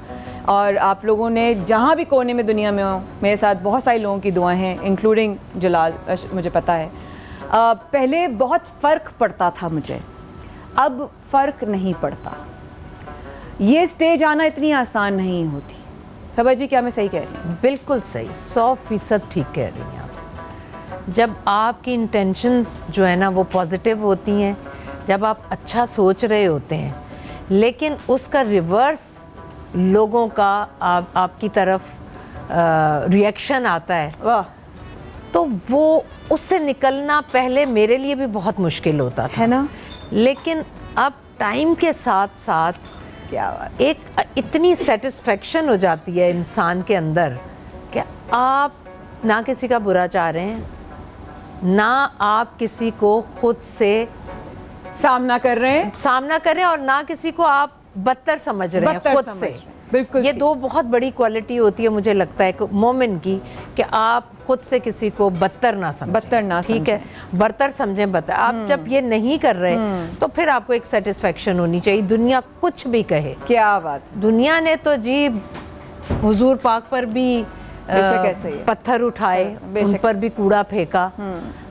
और आप लोगों ने जहाँ भी कोने में दुनिया में हो, मेरे साथ बहुत सारे लोगों की दुआएं हैं, इंक्लूडिंग जलाल, मुझे पता है। पहले बहुत फ़र्क पड़ता था मुझे, अब फ़र्क नहीं पड़ता। ये स्टेज आना इतनी आसान नहीं होती। सबा जी, क्या मैं सही कह रही हूँ? बिल्कुल सही, 100% ठीक कह रही हैं आप। जब आपकी इंटेंशंस जो है ना वो पॉजिटिव होती हैं, जब आप अच्छा सोच रहे होते हैं, लेकिन उसका रिवर्स लोगों का आपकी तरफ रिएक्शन आता है, वाह, तो वो उससे निकलना पहले मेरे लिए भी बहुत मुश्किल होता था, है ना? लेकिन अब टाइम के साथ साथ क्या बात। एक इतनी सेटिस्फेक्शन हो जाती है इंसान के अंदर कि आप ना किसी का बुरा चाह रहे हैं, ना आप किसी को खुद से सामना कर रहे हैं, और ना किसी को आप बदतर समझ रहे हैं खुद से। बिल्कुल, ये दो बहुत बड़ी क्वालिटी होती है, मुझे लगता है मोमिन की, कि आप खुद से किसी को बदतर ना समझें, ठीक है, बदतर समझें, बदतर। आप जब ये नहीं कर रहे तो फिर आपको एक सेटिस्फेक्शन होनी चाहिए, दुनिया कुछ भी कहे। क्या बात। दुनिया ने तो जी हुजूर पाक पर भी पत्थर उठाए, उन पर भी कूड़ा फेंका,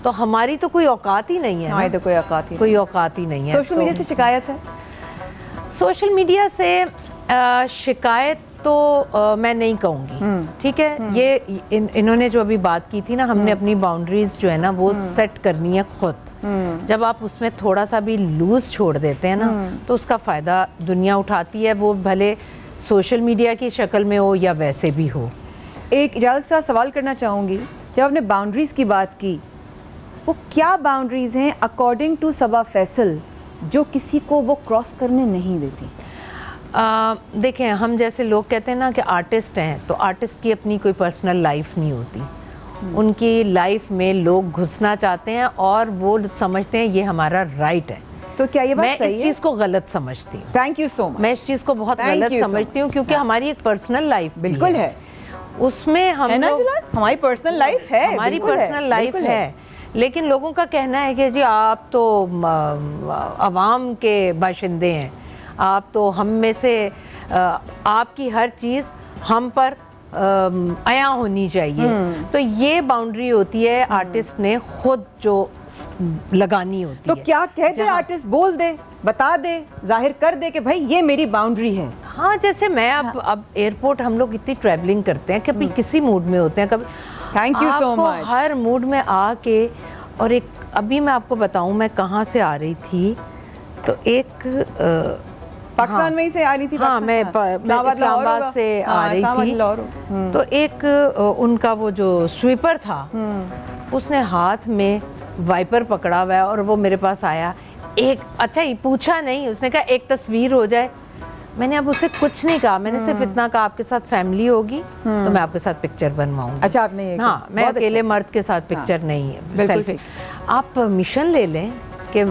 तो हमारी तो कोई औकात ही नहीं है। हमारी तो कोई औकात ही नहीं है। सोशल मीडिया से शिकायत है? सोशल मीडिया से शिकायत तो मैं नहीं कहूँगी, ठीक है। ये इन्होंने जो अभी बात की थी ना, हमने अपनी बाउंड्रीज जो है ना वो सेट करनी है खुद। जब आप उसमें थोड़ा सा भी लूज छोड़ देते हैं ना, तो उसका फ़ायदा दुनिया उठाती है, वो भले सोशल मीडिया की शक्ल में हो या वैसे भी हो। एक इजाज़त के साथ सवाल करना चाहूँगी, जब आपने बाउंड्रीज़ की बात की, वो क्या बाउंड्रीज़ हैं अकॉर्डिंग टू सबा फैसल जो किसी को वो क्रॉस करने नहीं देती? देखें, हम जैसे लोग कहते हैं ना कि आर्टिस्ट हैं, तो आर्टिस्ट की अपनी कोई पर्सनल लाइफ नहीं होती। उनकी लाइफ में लोग घुसना चाहते हैं और वो समझते हैं ये हमारा राइट है। तो क्या ये बात मैं सही इस चीज़ को गलत समझती हूँ। Thank you so much. मैं इस चीज़ को बहुत गलत समझती हूँ, क्योंकि हमारी एक पर्सनल लाइफ बिल्कुल है, उसमें हम है ना जलाल? हमारी पर्सनल लाइफ है, हमारी पर्सनल लाइफ है, लेकिन लोगों का कहना है कि जी आप तो अवाम के बाशिंदे हैं, आप तो हम में से आपकी हर चीज़ हम पर आया होनी चाहिए। तो ये बाउंड्री होती है आर्टिस्ट ने खुद जो लगानी होती तो है। क्या कह दे आर्टिस्ट, बोल दे, बता दे, जाहिर कर दे कि भाई ये मेरी बाउंड्री है। हाँ, जैसे मैं अब एयरपोर्ट, हम लोग इतनी ट्रैवलिंग करते हैं, कभी किसी मूड में होते हैं, कभी thank you so much, her mood में आके। और एक अभी मैं आपको बताऊं मैं कहाँ से आ रही थी, तो एक पाकिस्तान में ही से आ रही थी। हाँ, मैं इस्लामाबाद से आ रही थी, तो एक उनका वो जो स्वीपर था, उसने हाथ में वाइपर पकड़ा हुआ है और वो मेरे पास आया। एक अच्छा ही पूछा नहीं, उसने कहा एक तस्वीर हो जाए। मैंने अब उसे कुछ नहीं कहा, मैंने सिर्फ इतना कहा आपके साथ फैमिली होगी तो मैं आपके साथ पिक्चर बनवाऊंगी। अच्छा, आपने ये हाँ, मैं अकेले मर्द के साथ पिक्चर नहीं है, सेल्फी। आप परमिशन ले लें कि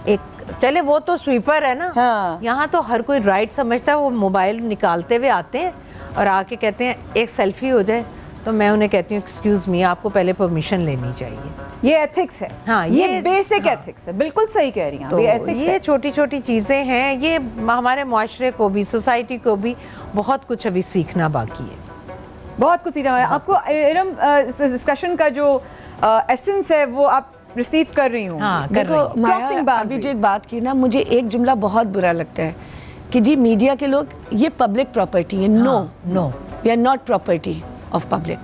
एक, चले वो तो स्वीपर है ना, हाँ। यहाँ तो हर कोई राइट समझता है, वो मोबाइल निकालते हुए आते हैं और आके कहते हैं एक सेल्फी हो जाए, तो मैं उन्हें कहती हूँ एक्सक्यूज़ मी, आपको पहले परमिशन लेनी चाहिए। ये एथिक्स है। हाँ, ये बेसिक एथिक्स है, बिल्कुल सही कह रही हैं तो ये एथिक्स ये है। छोटी छोटी चीज़ें हैं, ये हमारे मुआशरे को भी, सोसाइटी को भी बहुत कुछ अभी सीखना बाकी है। बहुत कुछ सीखना है आपको। इरम, डिस्कशन का जो एसेंस है वो आप रिसीव कर रही हूँ। हाँ, कर देखो रही हूँ। माया, Crossing अभी boundaries। जो एक बात की ना, मुझे एक जुमला बहुत बुरा लगता है कि जी मीडिया के लोग, ये पब्लिक प्रॉपर्टी है। No no, we are not property of public.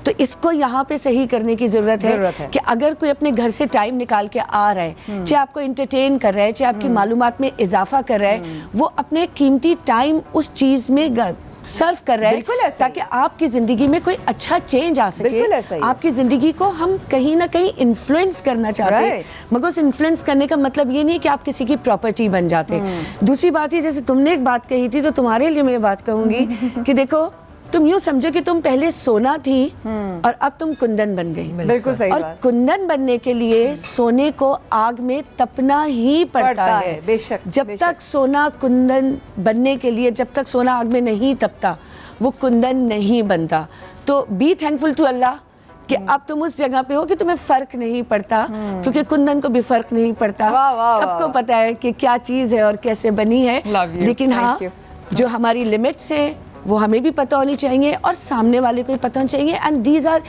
तो इसको यहाँ पे सही करने की जरूरत है कि अगर कोई अपने घर से टाइम निकाल के आ रहा है, चाहे आपको एंटरटेन कर रहा है, चाहे आपकी मालूमात में इजाफा कर रहा है, वो अपने कीमती टाइम उस चीज में सर्व कर रहा है ताकि आपकी जिंदगी में कोई अच्छा चेंज आ सके। आपकी जिंदगी को हम कहीं ना कहीं इन्फ्लुएंस करना चाहते हैं, मगर उस इन्फ्लुएंस करने का मतलब ये नहीं कि आप किसी की प्रॉपर्टी बन जाते। दूसरी बात ये, जैसे तुमने एक बात कही थी, तो तुम्हारे लिए मैं बात कहूंगी कि देखो, तुम यूं समझो कि तुम पहले सोना थी और अब तुम कुंदन बन गई। बिल्कुल सही और बात। कुंदन बनने के लिए सोने को आग में तपना ही पड़ता है। बेशक, जब तक सोना कुंदन बनने के लिए, जब तक सोना आग में नहीं तपता, वो कुंदन नहीं बनता। तो बी थैंकफुल टू अल्लाह कि अब तुम उस जगह पे हो कि तुम्हें फर्क नहीं पड़ता, क्योंकि कुंदन को भी फर्क नहीं पड़ता। सबको पता है कि क्या चीज है और कैसे बनी है। लेकिन हाँ, जो हमारी लिमिट्स हैं वो हमें भी पता होनी चाहिए और सामने वाले को भी पता होना चाहिए। And these are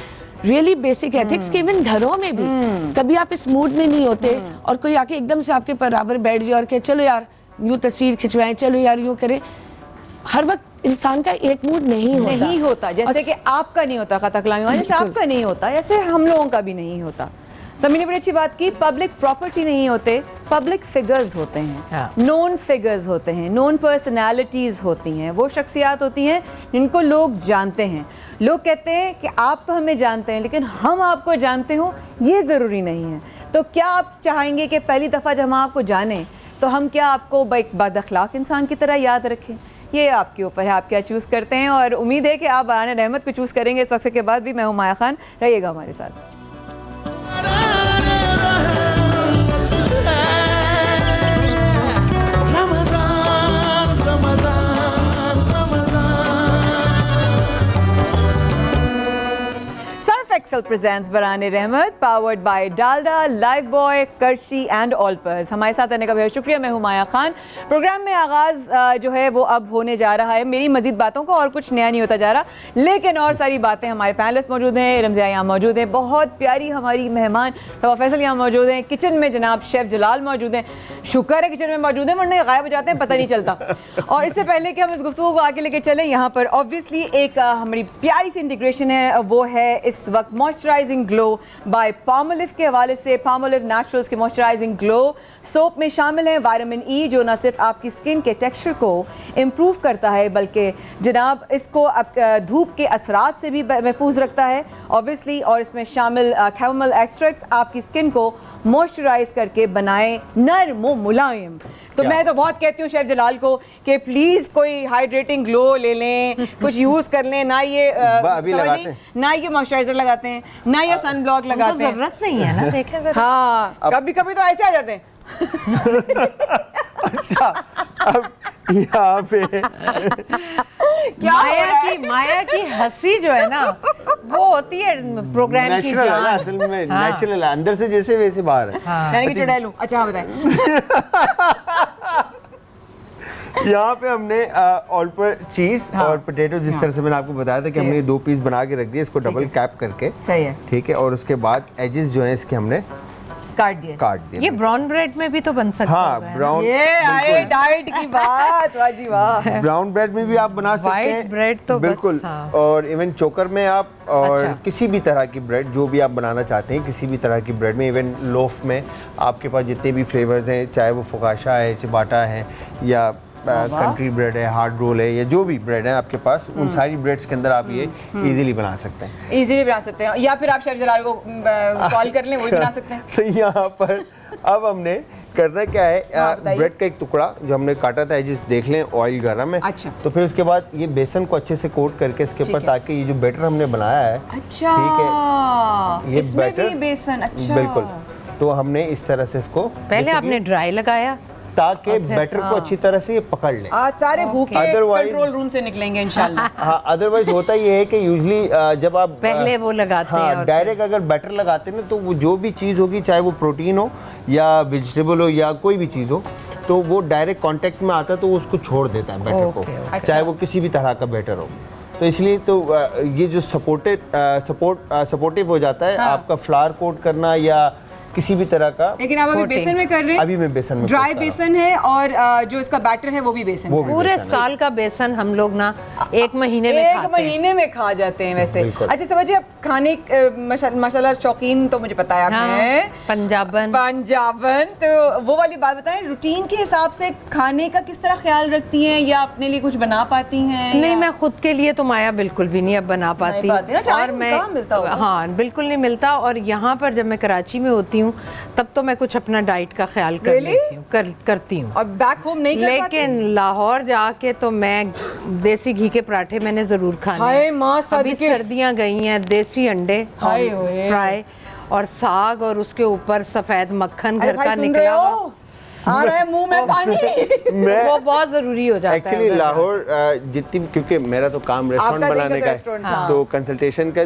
really basic ethics कि इवन घरों में भी कभी आप इस मूड में नहीं होते और कोई आके एकदम से आपके बराबर बैठ जाए और कहे चलो यार यूँ तस्वीर खिंचवाएं, चलो यार यूँ करें। हर वक्त इंसान का एक मूड नहीं होता। जैसे कि आपका नहीं होता खाता कलामी, जैसे आपका नहीं होता, ऐसे हम लोगों का भी नहीं होता। समी ने बड़ी अच्छी बात की, पब्लिक प्रॉपर्टी नहीं होते, पब्लिक फिगर्स होते हैं, नोन फिगर्स होते हैं, नोन पर्सनालिटीज़ होती हैं, वो शख्सियात होती हैं जिनको लोग जानते हैं। लोग कहते हैं कि आप तो हमें जानते हैं, लेकिन हम आपको जानते हो ये ज़रूरी नहीं है। तो क्या आप चाहेंगे कि पहली दफ़ा जब हम आपको जानें तो हम क्या आपको एक बदअखलाक इंसान की तरह याद रखें? ये आपके ऊपर है, आप क्या चूज़ करते हैं। और उम्मीद है कि आप बारान रहमत को चूज़ करेंगे इस वक्फे के बाद भी। मैं हूँ माया खान, रहिएगा हमारे साथ। Excel presents Barane Rahmat, powered by Dalda, lifebuoy, Qarshi and Olpers. हमारे साथ रहने का बहुत शुक्रिया। मैं हूँ माया खान। प्रोग्राम में आगाज़ जो है वो अब होने जा रहा है। मेरी मजीद बातों को और कुछ नया नहीं होता जा रहा, लेकिन और सारी बातें। हमारे पैनलिस्ट मौजूद हैं, रमज़िया यहाँ मौजूद हैं, बहुत प्यारी हमारी मेहमान सबा फैसल यहाँ मौजूद हैं, किचन में जनाब शेफ़ जलाल मौजूद हैं। शुक्र है किचन में मौजूद हैं, वरना गायब हो जाते हैं, पता नहीं चलता। और इससे पहले कि हम इस गुफ्तगू को आगे लेके चलें, यहाँ पर ऑब्वियसली एक हमारी प्यारी सी इंटीग्रेशन है, वो है इस वक्त मॉइस्चराइजिंग ग्लो बाय पामोलिव के हवाले से। पामोलिव नेचुरल्स के मॉइस्चराइजिंग ग्लो सोप में शामिल है विटामिन ई, जो न सिर्फ आपकी स्किन के टेक्सचर को इम्प्रूव करता है, बल्कि जनाब इसको धूप के असरात से भी महफूज रखता है ऑब्वियसली। और इसमें शामिल कैमोमाइल एक्सट्रैक्ट्स आपकी स्किन को मॉइस्चराइज करके बनाए नरम और मुलायम। तो मैं तो बहुत कहती हूँ शेफ जलाल को कि प्लीज़ कोई हाइड्रेटिंग ग्लो ले लें, कुछ यूज़ कर लें। ना ये ना ये मॉइस्चराइजर लगाते हैं, ना ये सन ब्लॉक लगाते हैं, जरूरत नहीं है ना। देखें जरा, हाँ कभी कभी तो ऐसे आ जाते हैं। अच्छा, अब यहाँ पे माया की हंसी जो है ना, वो होती है प्रोग्राम की नेचुरल है ना, जान। असल में नेचुरल है, अंदर से जैसे वैसे बाहर है। यानी कि चुड़ैल हूँ। अच्छा बताएं। यहाँ पे हमने ऑल्पर चीज और पोटैटो, जिस तरह से मैंने आपको बताया था कि हमने 2 पीस बना के रख दिए, इसको डबल कैप करके। सही है, ठीक है। और उसके बाद एजेस जो है इसके हमने काट दिए। ये ब्राउन ब्रेड में भी तो बन सकता है। हाँ, ब्राउन, ये आए डाइट की बात, वाह जी वाह। ब्राउन ब्रेड में भी आप बना सकते हैं, व्हाइट ब्रेड तो बिल्कुल। बस, हाँ। और इवन चोकर में आप, और अच्छा। किसी भी तरह की ब्रेड जो भी आप बनाना चाहते हैं, किसी भी तरह की ब्रेड में, इवन लोफ में आपके पास जितने भी फ्लेवर्स हैं, चाहे वो फुकाशा है, चिबाटा है, या कंट्री ब्रेड है, हार्ड रोल है, या जो भी ब्रेड है आपके पास, उन सारी ब्रेड्स के अंदर आप ये इजीली बना सकते हैं। इजीली बना सकते हैं, या फिर आप शेफ जलाल को कॉल कर लें, वो भी बना सकते हैं। तो यहाँ पर अब हमने करना क्या है, ब्रेड का एक टुकड़ा जो हमने काटा था, जिस देख लें ऑयल गरम है। अच्छा। तो फिर उसके बाद ये बेसन को अच्छे से कोट करके इसके ऊपर, ताकि ये जो बैटर हमने बनाया है, अच्छा, ठीक है, ये इसमें बैटर भी बेसन, अच्छा, बिल्कुल। तो हमने इस तरह से इसको, पहले आपने ड्राई लगाया, ताकि बैटर को अच्छी तरह से ये पकड़ ले। आज सारे भूखे Otherwise- कंट्रोल रूम से निकलेंगे इंशाल्लाह। हाँ, अदरवाइज होता ये है कि यूजली जब आप पहले वो लगाते हैं हाँ, और डायरेक्ट अगर बैटर लगाते हैं ना तो वो जो भी चीज़ होगी, चाहे वो प्रोटीन हो या वेजिटेबल हो या कोई भी चीज़ हो, तो वो डायरेक्ट कांटेक्ट में आता है तो वो उसको छोड़ देता है बैटर को, चाहे वो किसी भी तरह का बैटर हो। तो इसलिए तो ये जो सपोर्टिव हो जाता है आपका फ्लावर कोट करना या किसी भी तरह का। लेकिन आप अभी बेसन में कर रहे हैं? अभी मैं बेसन में ड्राई करता रहा। बेसन है और जो इसका बैटर है वो भी बेसन वो है। भी पूरे बेसन है। साल का बेसन हम लोग ना एक महीने में एक खाते हैं। महीने में खा जाते हैं वैसे। बिल्कुल। अच्छा समझिए, अब खाने माशाल्लाह शौकीन तो मुझे पता है आप हाँ, हैं। पंजाबन, तो वो वाली बात बताएं, रूटीन के हिसाब से खाने का किस तरह ख्याल रखती हैं या अपने लिए कुछ बना पाती हैं? नहीं, या- मैं खुद के लिए तो माया बिल्कुल भी नहीं अब बना पाती। पाती ना, टाइम और मैं कहाँ मिलता होगा? हाँ बिल्कुल नहीं मिलता। और यहाँ पर जब मैं कराची में होती हूँ तब तो मैं कुछ अपना डाइट का ख्याल कर Really? लेती हूँ, करती हूँ। और बैक होम नहीं कर पाती? लेकिन लाहौर जाके तो मैं देसी घी के पराठे मैंने जरूर खाने हाय हैं। माँ अभी सदके। सर्दियाँ गई हैं, देसी अंडे हाय होए। फ्राई और साग और उसके ऊपर सफेद मक्खन अरे घर भाई का सुन रहे निकला हुआ। हो? आ रहा है मुंह में पानी। वो बहुत जरूरी हो जाता है एक्चुअली उधर। लाहौर क्योंकि मेरा तो काम रेस्टोरेंट आपका बनाने देखो का रेस्टोरेंट, है, हाँ। तो कंसल्टेशन का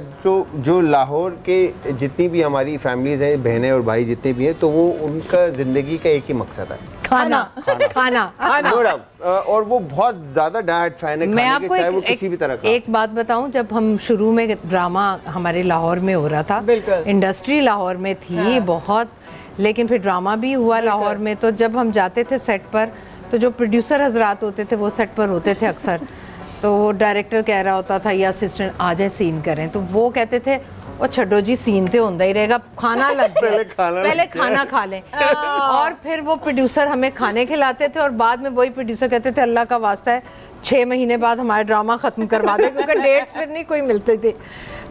जो लाहौर के जितनी भी हमारी फैमिलीज हैं, बहनें और भाई जितने भी हैं, तो वो उनका जिंदगी का एक ही मकसद है, खाना खाना No doubt। और वो बहुत ज्यादा डाइट फैन है मैं खाने के, आपको चाहे वो किसी भी तरह का। एक बात बताऊं, जब हम शुरू में ड्रामा हमारे लाहौर में हो रहा था, बिल्कुल। इंडस्ट्री लाहौर में थी बहुत, लेकिन फिर ड्रामा भी हुआ लाहौर में। तो जब हम जाते थे सेट पर, तो जो प्रोड्यूसर हजरात होते थे वो सेट पर होते थे अक्सर, तो वो डायरेक्टर कह रहा होता था या असिस्टेंट आ जाए सीन करें, तो वो कहते थे वो छड्डो जी सीन तो होता ही रहेगा, खाना लग जाए, पहले खाना खा लें। और फिर वो प्रोड्यूसर हमें खाने खिलाते थे और बाद में वही प्रोड्यूसर कहते थे अल्लाह का वास्ता है 6 महीने बाद हमारा ड्रामा खत्म करवा दे, क्योंकि डेट्स फिर नहीं कोई मिलते थे।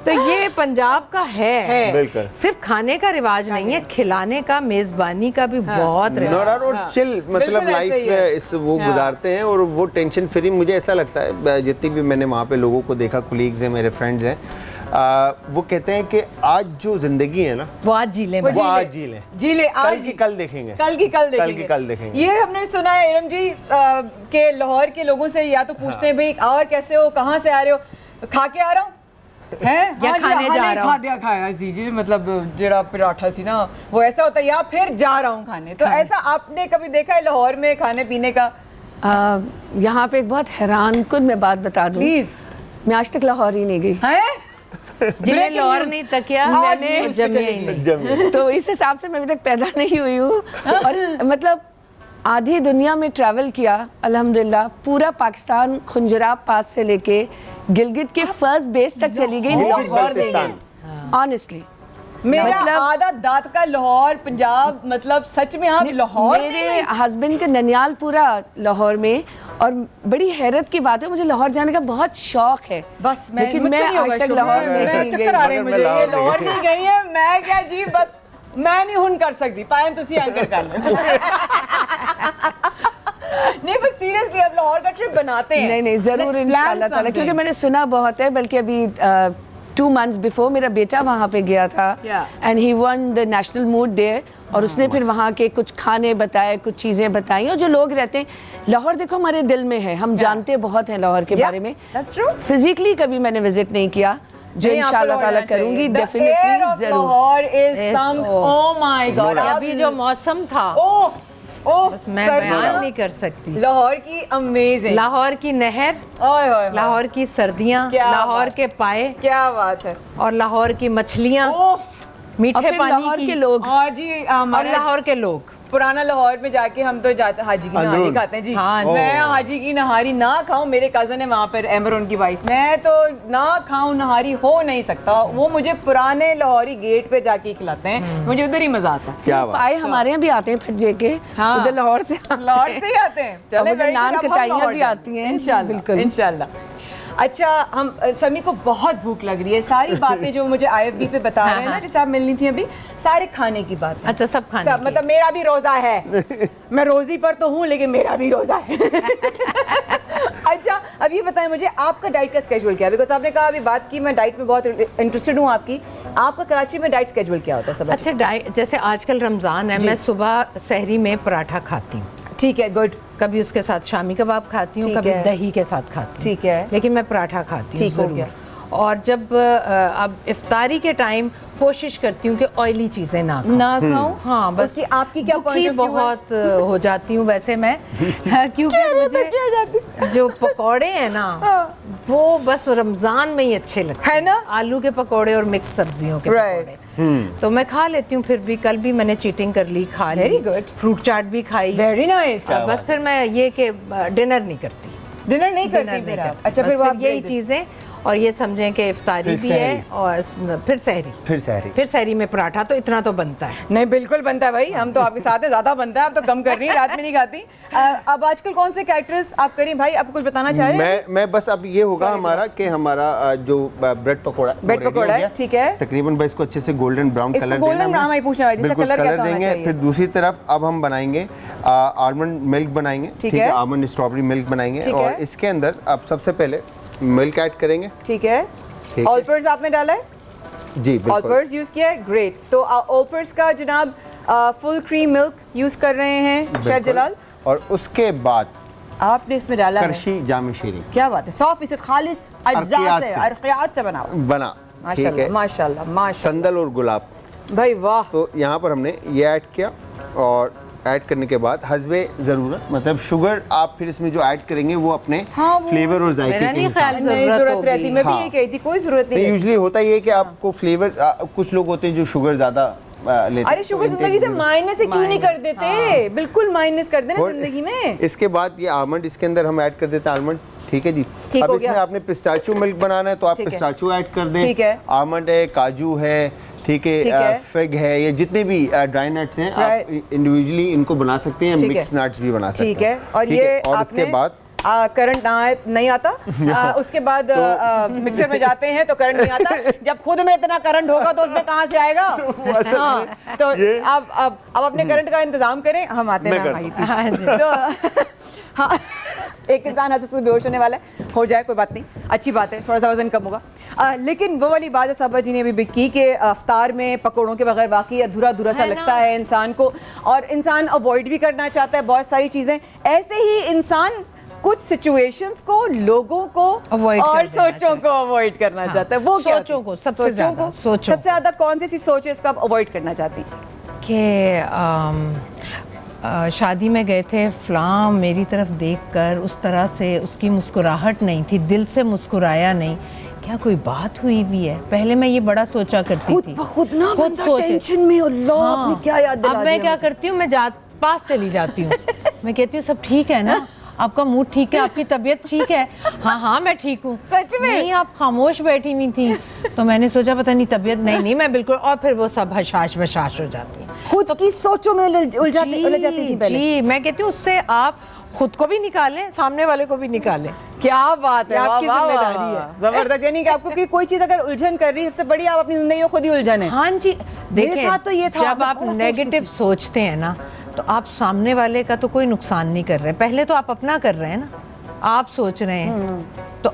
तो ये पंजाब का है। बिल्कुल। सिर्फ खाने का रिवाज नहीं है, खिलाने का, मेजबानी का भी बहुत रिवाज। और चिल मतलब बिल्कुल लाइफ ऐसे ही है। इस वो गुजारते हैं और वो टेंशन फ्री। मुझे ऐसा लगता है जितनी भी मैंने वहाँ पे लोगों को देखा, कोलीग्स हैं, मेरे फ्रेंड्स हैं, वो कहते हैं कि आज जो जिंदगी है ना, वो आज जी लें, वो आज जी लें, जी ले, कल आज की कल देखेंगे, कल की कल देखेंगे। ये हमने सुना है इरम जी के लाहौर के लोगों से या तो पूछते हैं भाई और कैसे हो, कहाँ से आ रहे हो, खा के आ रहा हूँ हैं या खाने जा रहा हूँ। खा दिया खाया सी जी, मतलब जरा पराठा सी ना वो ऐसा होता है, या फिर जा रहा हूँ खाने। तो ऐसा आपने कभी देखा है लाहौर में खाने पीने का? यहाँ पे एक बहुत हैरान कुन मैं बात बता दूं। प्लीज। मैं आज तक लाहौर ही नहीं गई। हैं? जिन्हें Breaking लाहौर news। नहीं तकिया आज मैंने news पे जमिया ही चलेगी। नहीं। जब तो इस हिसाब से मैं अभी तक पैदा नहीं हुई हूँ और मतलब आधी दुनिया में ट्रैवल किया अल्हम्दुलिल्लाह। पूरा पाकिस्तान खुंजराब पास से लेके गिलगित के फर्स्ट बेस तक चली गई लाहौर बल्तिस्तान। ऑनेस्टली। मेरा मतलब- आधा दांत का लाहौर पंजाब, मतलब सच में आप लाहौर में मेरे हस्बैंड का ननियाल पूरा लाहौर में, और बड़ी हैरत की बात है मुझे लाहौर जाने का बहुत शौक है। बस मैं लेकिन मुझसे मैं नहीं होगा आज तक शुरू। लाहौर मैं नहीं चक्कर आ रहे हैं मगर मुझे, मैं ये लाहौर लाहौर नहीं नहीं गई है, मैं क्या जी बस मैं नहीं हुन कर सकती, पायन तुसी एंकर कर लो। नहीं बस सीरियसली अब लाहौर का ट्रिप बनाते हैं। नहीं नहीं जरूर Let's plan इंशाल्लाह ताला, क्योंकि something. मैंने सुना बहुत है। बल्कि अभी 2 months बिफोर मेरा बेटा वहाँ पे गया था and he won the national mood there, और उसने फिर वहाँ के कुछ खाने बताए, कुछ चीज़ें बताई। और जो लोग रहते हैं लाहौर, देखो हमारे दिल में है, हम जानते बहुत हैं लाहौर के बारे में। That's true. फिजिकली कभी मैंने विजिट नहीं किया, जो नहीं, आपको इंशाल्लाह ताला लाहौर आना करूंगी चाहिए। The air डेफिनेटली of जरूर। Lahore is Yes, some, oh. oh my God, अभी जो मौसम था ओह ओह बस मैं बयान नहीं कर सकती। लाहौर की अमेजिंग, लाहौर की नहर, ओए होए लाहौर की सर्दियाँ, क्या लाहौर बात। के पाए क्या बात है, और लाहौर की मछलियाँ, ओह मीठे और फिर पानी लाहौर की के लोग। और जी और हमारे लाहौर के लोग। पुराना लाहौर में जाके हम तो जाते हाजी की नहारी अंदरून। खाते हैं जी। हाँ, मैं हाजी की नहारी ना खाऊं, मेरे कजन है वहाँ पर एमर उनकी वाइफ, मैं तो ना खाऊं नहारी हो नहीं सकता। वो मुझे पुराने लाहौरी गेट पे जाके खिलाते हैं, मुझे उधर ही मजा आता है। क्या बात। पाए हमारे यहाँ भी आते हैं फिर जेके, हाँ। उधर लाहौर से आते हैं। लाहौर से ही आते हैं। और वो जो very good, नान अब हम कटाइयाँ लाहौर भी जाएंगे। आती हैं। इंशाल्लाह बिल्कुल। इंशाल्लाह। अच्छा, हम समी को बहुत भूख लग रही है, सारी बातें जो मुझे IFB पे बता रहे हैं ना, जैसे आप मिलनी थी अभी, सारे खाने की बात है। अच्छा, सब खाने सब, की। मतलब मेरा भी रोजा है, मैं रोजी पर तो हूँ लेकिन मेरा भी रोजा है। अच्छा, अब ये बताएं मुझे आपका डाइट का स्केड्यूल क्या है? बिकॉज आपने कहा अभी बात की, मैं डाइट में बहुत इंटरेस्टेड हूँ आपकी। आपका कराची में डाइट स्केड्यूल क्या होता है सब? अच्छा, डाइट जैसे आजकल रमज़ान है, मैं सुबह सहरी में पराठा खाती हूँ। ठीक है, गुड। कभी उसके साथ शामी कबाब खाती हूँ, ठीक कभी है। दही के साथ खाती हूँ, ठीक है। लेकिन मैं पराठा खाती हूँ ठीक हो ज़रूर। गया। और जब अब इफ्तारी के टाइम कोशिश करती हूँ कि ऑयली चीज़ें ना खाऊं। ना खाऊं। हाँ, बस उसकी आपकी क्या दुखी point of view है? बहुत हो जाती हूँ वैसे मैं क्योंकि मुझे जो पकौड़े हैं ना वो बस रमज़ान में ही अच्छे लगते है ना? आलू के पकौड़े और मिक्स सब्जियों के Right. पकौड़े तो मैं खा लेती हूँ। फिर भी कल भी मैंने चीटिंग कर ली, खा ली। Very good. फ्रूट चाट भी खाई। Very nice. और बस फिर मैं ये कि डिनर नहीं करती। डिनर नहीं डिनर करती नहीं फिर आप? करती। अच्छा, बस फिर वो आप यही break- चीज़ें और ये समझें कि इफ्तारी फिर भी है सहरी। और फिर सहरी। फिर सहरी में पराठा तो इतना तो बनता है। नहीं, बिल्कुल बनता है भाई, हम तो आपके साथ है, ज्यादा बनता है। आप तो कम कर रही हैं, रात में नहीं खाती। अब आजकल कौन से कैरेक्टर्स आप करें भाई? आप कुछ बताना चाह रहे हैं? मैं बस अब ये होगा हमारा कि हमारा जो ब्रेड पकौड़ा वो ब्रेड ready पकौड़ा हो है, गया। ठीक है। तकरीबन बस इसको अच्छे से गोल्डन ब्राउन इसको कलर golden देना brown ही पूछना है, इसका बिल्कुल कलर कैसा होना देंगे। चाहिए? फिर दूसरी तरफ अब हम बनाएंगे आलमंड मिल्क बनाएंगे, ठीक ठीक है। है, आलमंड स्ट्रॉबेरी मिल्क बनाएंगे। ठीक और है। इसके अंदर अब सबसे पहले मिल्क ऐड करेंगे। ठीक है। है। ऑलपर्स आपने डाला है? जी बिल्कुल। ऑलपर्स यूज किया है, ग्रेट। तो ऑलपर्स का जनाब फुल क्रीम मिल्क यूज कर रहे हैं शेफ बिल्कुल। जलाल। और उसके बाद आपने इसमें डाला है, करशी जामी शीरी क्या बात है, 100% खालिस अज्जा अरकियात से, से। अरकियात से बना हुआ। बना, ठीक माशाल्लाह है। माशाल्लाह माशाल्लाह संदल और गुलाब, भाई वाह। तो यहाँ पर हमने ये ऐड किया। और ऐड करने के बाद हस्बे ज़रूरत, मतलब शुगर आप फिर इसमें जो ऐड करेंगे वो अपने हाँ, वो फ्लेवर और जायके मेरा के नहीं हिसाब ख्याल से। नहीं ज़रूरत जरूरत होगी। रहती, मैं भी हाँ। ये कही थी, कोई जरूरत नहीं है। यूजुअली होता ये है कि आपको फ्लेवर कुछ लोग होते हैं जो शुगर ज़्यादा लेते हैं। अरे शुगर तो जिंदगी से intake- माइनस क्यों नहीं कर देते? बिल्कुल माइनस कर देना और जिंदगी में। इसके बाद ये आलमंड इसके अंदर हम ऐड कर देते हैं आलमंड, ठीक है जी। ठीक अब हो इसमें गया। आपने पिस्ताचियो मिल्क बनाना है तो आप ठीक है। पिस्ताचियो ऐड कर दें। ठीक है। आलमंड है, काजू है, ठीक ठीक है। है, फिग है, ये जितने भी ड्राई नट्स हैं Right. आप इंडिविजुअली इनको बना सकते हैं, ठीक है। मिक्स नट्स भी बना सकते हैं। ठीक है। और ठीक ये है? और आपने इसके बाद करंट नहीं आता उसके बाद मिक्सर में जाते हैं तो करंट नहीं आता। जब खुद में इतना करंट होगा तो उसमें कहाँ से आएगा? हाँ, तो ये- अब अपने करंट का इंतजाम करें, हम आते हैं मैं मैम, करता आइए please। तो हाँ, एक इंसान हंस से बेहोश होने वाला है, हो जाए कोई बात नहीं, अच्छी बात है, थोड़ा सा वजन कम होगा। लेकिन वो वाली बात है साबा जी ने अभी भी की कि अफ्तार में पकौड़ों के बगैर वाकई अधूरा अधूरा सा है ना? लगता है इंसान को, और इंसान अवॉइड भी करना चाहता है बहुत सारी चीज़ें। ऐसे ही इंसान कुछ सिचुएशंस को, लोगों को Avoid और कर देना सोचों चाहता को अवॉइड करना चाहता है। वो क्या होती सोचों है? को, सबसे सोचों ज़्यादा, को, सोचों सबसे ज़्यादा कौन सी सोच है इसको आप अवॉइड करना चाहती हैं? कि शादी में गए थे, फ़लाँ मेरी तरफ देखकर उस तरह से उसकी मुस्कुराहट नहीं थी, दिल से मुस्कुराया नहीं, क्या कोई बात हुई भी है? पहले मैं ये बड़ा सोचा करती खुद थी। ब खुद ना खुद बंदा सोचे। टेंशन में, अल्लाह आपने क्या याद दिला अब मैं दिया क्या मुझे। करती हूँ, मैं पास चली जाती हूँ। मैं कहती हूँ सब ठीक है ना, आपका मूड ठीक है, आपकी तबीयत ठीक है? हाँ हाँ मैं ठीक हूँ। सच में? नहीं, आप खामोश बैठी हुई थी, तो मैंने सोचा पता नहीं तबीयत नहीं मैं बिल्कुल, और फिर वो सब हशाश बशाश हो जाती है। खुद की सोचों में उलझ जाती थी पहले। जी, मैं कहती हूँ उससे आप खुद को भी निकालें, सामने वाले को भी निकालें। क्या बात है, ये आपकी वाह, वाह, जिम्मेदारी वाह। है। जबरदस्त। यानी कि आपको कोई चीज अगर उलझन कर रही है, सबसे बड़ी आप अपनी जिंदगी में खुद ही उलझन है। हाँ जी, मेरे देखें साथ तो ये था, जब मैं आप बहुत सोचती नेगेटिव थी। सोचते हैं ना, तो आप सामने वाले का तो कोई नुकसान नहीं कर रहे। पहले तो आप अपना कर रहे हैं ना, आप सोच रहे हैं तो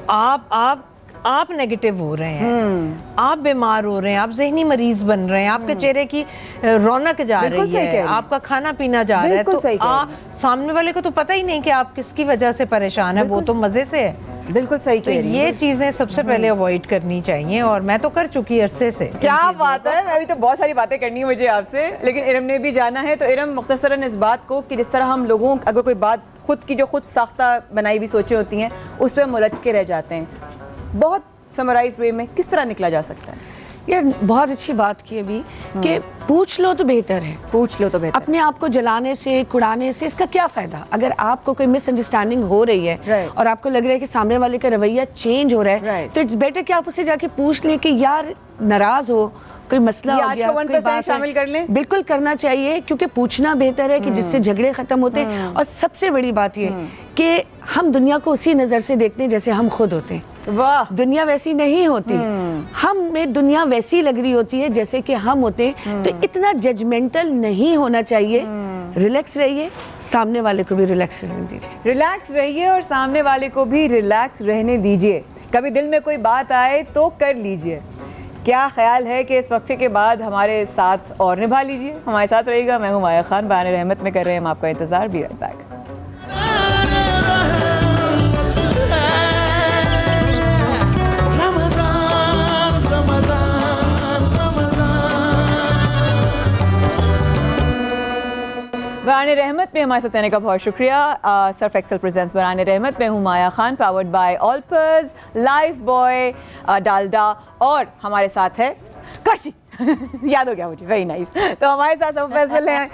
आप नेगेटिव हो रहे हैं, आप बीमार हो रहे हैं, आप जहनी मरीज बन रहे हैं, आपके चेहरे की रौनक जा बिल्कुल रही सही कह है, रही हैं। आपका खाना पीना जा रहा है, बिल्कुल तो सही कह रही सामने वाले को तो पता ही नहीं कि आप किसकी वजह से परेशान है, वो तो मजे से है। बिल्कुल सही तो कह रही ये हैं। चीजें सबसे पहले अवॉइड करनी चाहिए, और मैं तो कर चुकी अरसे से। क्या बात है, मैं अभी तो बहुत सारी बातें करनी है मुझे आपसे, लेकिन इरम ने भी जाना है। तो इरम, मुख्तसरन इस बात को कि जिस तरह हम लोगों अगर कोई बात खुद की जो खुद साख्ता बनाई हुई सोचें होती हैं उस पर मुलझ के रह जाते हैं, बहुत समराइज वे में किस तरह निकला जा सकता है? यार बहुत अच्छी बात की अभी कि पूछ लो तो बेहतर है। पूछ लो तो बेहतर। अपने आप को जलाने से, कुड़ाने से इसका क्या फायदा? अगर आपको कोई मिसअंडरस्टैंडिंग हो रही है Right. और आपको लग रहा है कि सामने वाले का रवैया चेंज हो रहा है, Right. तो इट्स बेटर कि आप उससे जाके पूछ लें कि यार नाराज हो, कोई मसला ये हो आज गया, का कोई 1% बात है। शामिल कर लें? बिल्कुल करना चाहिए, क्योंकि पूछना बेहतर है कि जिससे झगड़े खत्म होते हैं। और सबसे बड़ी बात ये कि हम दुनिया को उसी नजर से देखते हैं जैसे हम खुद होते हैं। वाह, दुनिया वैसी नहीं होती, हमें दुनिया वैसी लग रही होती है जैसे कि हम होते हैं। तो इतना जजमेंटल नहीं होना चाहिए, रिलैक्स रहिए, सामने वाले को भी रिलैक्स रहने दीजिए। रिलैक्स रहिए और सामने वाले को भी रिलैक्स रहने दीजिए। कभी दिल में कोई बात आए तो कर लीजिए। क्या ख्याल है कि इस वक्फे के बाद हमारे साथ और निभा लीजिए, हमारे साथ रहेगा। मैं हूँ माया खान, बयान रहमत में कर रहे हैं हम आपका इंतज़ार। B right back. बराने रहमत में हमारे साथ रहने का बहुत शुक्रिया। Surf Excel presents Barane Rahmat में हूँ Maya Khan, powered by Olpers, lifebuoy, Dalda, और हमारे साथ है कर्शी याद हो गया मुझे, वेरी नाइस। तो हमारे साथ सब फैसल हैं,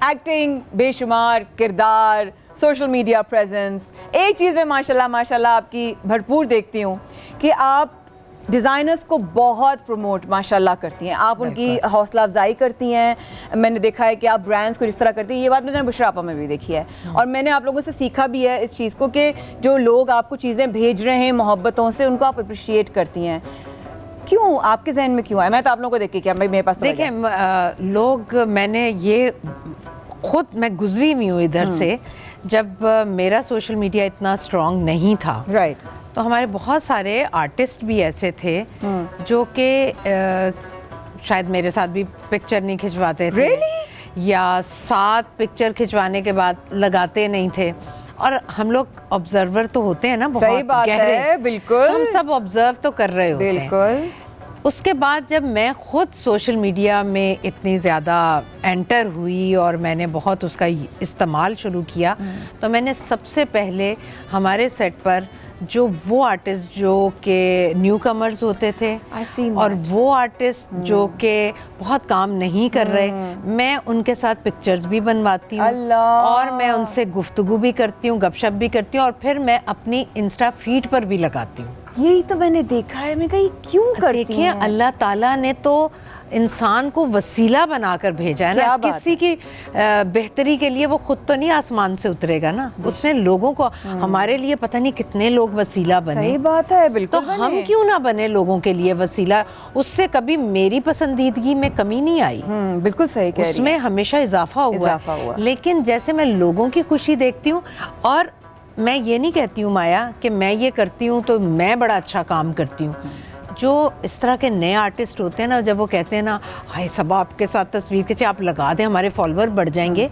एक्टिंग, बेशुमार किरदार, सोशल मीडिया प्रेजेंस। एक चीज़ मैं माशाल्लाह आपकी भरपूर देखती हूँ कि आप डिज़ाइनर्स को बहुत प्रमोट माशाल्लाह करती हैं, आप उनकी हौसला अफजाई करती हैं। मैंने देखा है कि आप ब्रांड्स को जिस तरह करती हैं, ये बात मैंने बुशरा आपा में भी देखी है, और मैंने आप लोगों से सीखा भी है इस चीज़ को कि जो लोग आपको चीज़ें भेज रहे हैं मोहब्बतों से, उनको आप अप्रिशिएट करती हैं। क्यों, आपके जहन में क्यों आया? मैं तो आप लोगों को देख के क्या, मेरे पास तो देखिए लोग, मैंने ये खुद मैं गुजरी हुई हूँ इधर से, जब मेरा सोशल मीडिया इतना स्ट्रॉन्ग नहीं था, राइट, तो हमारे बहुत सारे आर्टिस्ट भी ऐसे थे जो कि शायद मेरे साथ भी पिक्चर नहीं खिंचवाते थे, या 7 पिक्चर खिंचवाने के बाद लगाते नहीं थे। और हम लोग ऑब्जर्वर तो होते हैं ना, बहुत सही बात गहरे, है, बिल्कुल, हम सब ऑब्जर्व तो कर रहे होते हैं, बिल्कुल। उसके बाद जब मैं खुद सोशल मीडिया में इतनी ज़्यादा एंटर हुई और मैंने बहुत उसका इस्तेमाल शुरू किया, तो मैंने सबसे पहले हमारे सेट पर जो वो आर्टिस्ट जो कि न्यू कमर्स होते थे और वो आर्टिस्ट जो कि बहुत काम नहीं कर रहे, मैं उनके साथ पिक्चर्स भी बनवाती हूँ और मैं उनसे गुफ्तगू भी करती हूँ, गपशप भी करती हूँ, और फिर मैं अपनी इंस्टा फीड पर भी लगाती हूँ। यही तो मैंने देखा है, मैं कहीं क्यों करती हैं? देखिए, अल्लाह ताला ने तो इंसान को वसीला बनाकर भेजा है ना, किसी की बेहतरी के लिए वो खुद तो नहीं आसमान से उतरेगा ना, उसने लोगों को, हमारे लिए पता नहीं कितने लोग वसीला बने। सही बात है, बिल्कुल। तो हम क्यों ना बने लोगों के लिए वसीला? उससे कभी मेरी पसंदीदगी में कमी नहीं आई, बिल्कुल सही कह रही हैं। उसमें हमेशा इजाफा हुआ। लेकिन जैसे मैं लोगों की खुशी देखती हूँ, और मैं ये नहीं कहती हूँ माया कि मैं ये करती हूँ तो मैं बड़ा अच्छा काम करती हूँ। जो इस तरह के नए आर्टिस्ट होते हैं ना, जब वो कहते हैं ना, हाय सब आपके साथ तस्वीर खींचे, आप लगा दें हमारे फॉलोअर बढ़ जाएंगे,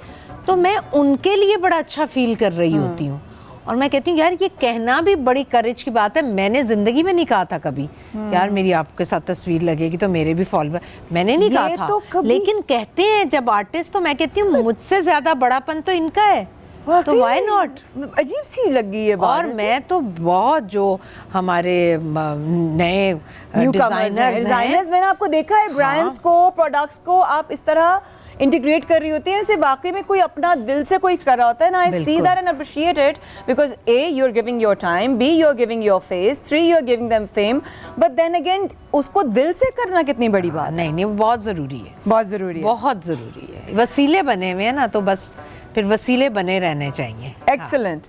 तो मैं उनके लिए बड़ा अच्छा फील कर रही होती हूँ। और मैं कहती हूँ यार, ये कहना भी बड़ी करेज की बात है। मैंने ज़िंदगी में नहीं कहा था कभी यार मेरी आपके साथ तस्वीर लगेगी तो मेरे भी फॉलोअर, मैंने नहीं कहा था, लेकिन कहते हैं जब आर्टिस्ट, तो मैं कहती हूँ मुझसे ज़्यादा बड़ापन तो इनका है, तो व्हाई नॉट। अजीब सी लगी ये बात। और मैं तो बहुत, जो हमारे नए डिजाइनर्स, मैंने आपको देखा है, ब्रांड्स को, प्रोडक्ट्स को आप इस तरह इंटीग्रेट कर रही होती है, ऐसे वाकई में कोई अपना दिल से कोई कर रहा होता है ना। I see that and appreciate it, because A, you are giving your time, B, you are giving your face, 3, you are giving them fame, but then again उसको दिल से करना कितनी बड़ी बात। नहीं, बहुत ज़रूरी है, बहुत ज़रूरी है, बहुत ज़रूरी है। वसीले बने हुए हैं ना, तो बस फिर वसीले बने रहने चाहिए। एक्सीलेंट।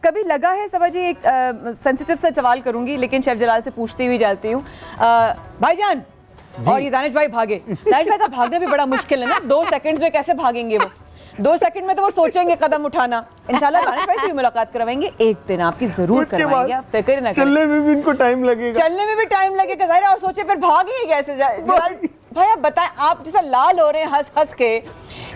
कभी लगा है सबा जी, एक सेंसिटिव सा सवाल करूंगी लेकिन शेफ जलाल से पूछती हुई जाती हूँ, भाईजान और ये दानिश भाई भागे, दानिश भाई का भागना भी बड़ा मुश्किल है ना, 2 सेकंड्स में कैसे भागेंगे वो? 2 सेकंड में तो वो सोचेंगे कदम उठाना। इंशाल्लाह दानिश भाई से भी मुलाकात करवाएंगे, एक दिन आपकी जरूर करवाएंगे, आप फिक्र ना करें। चलने में भी इनको टाइम लगेगा, चलने में भी टाइम लगेगा जाहिर है, और सोचे फिर भागेंगे कैसे? जलाल भाई आप बताएं, आप जैसा लाल हो रहे हैं हंस हंस के,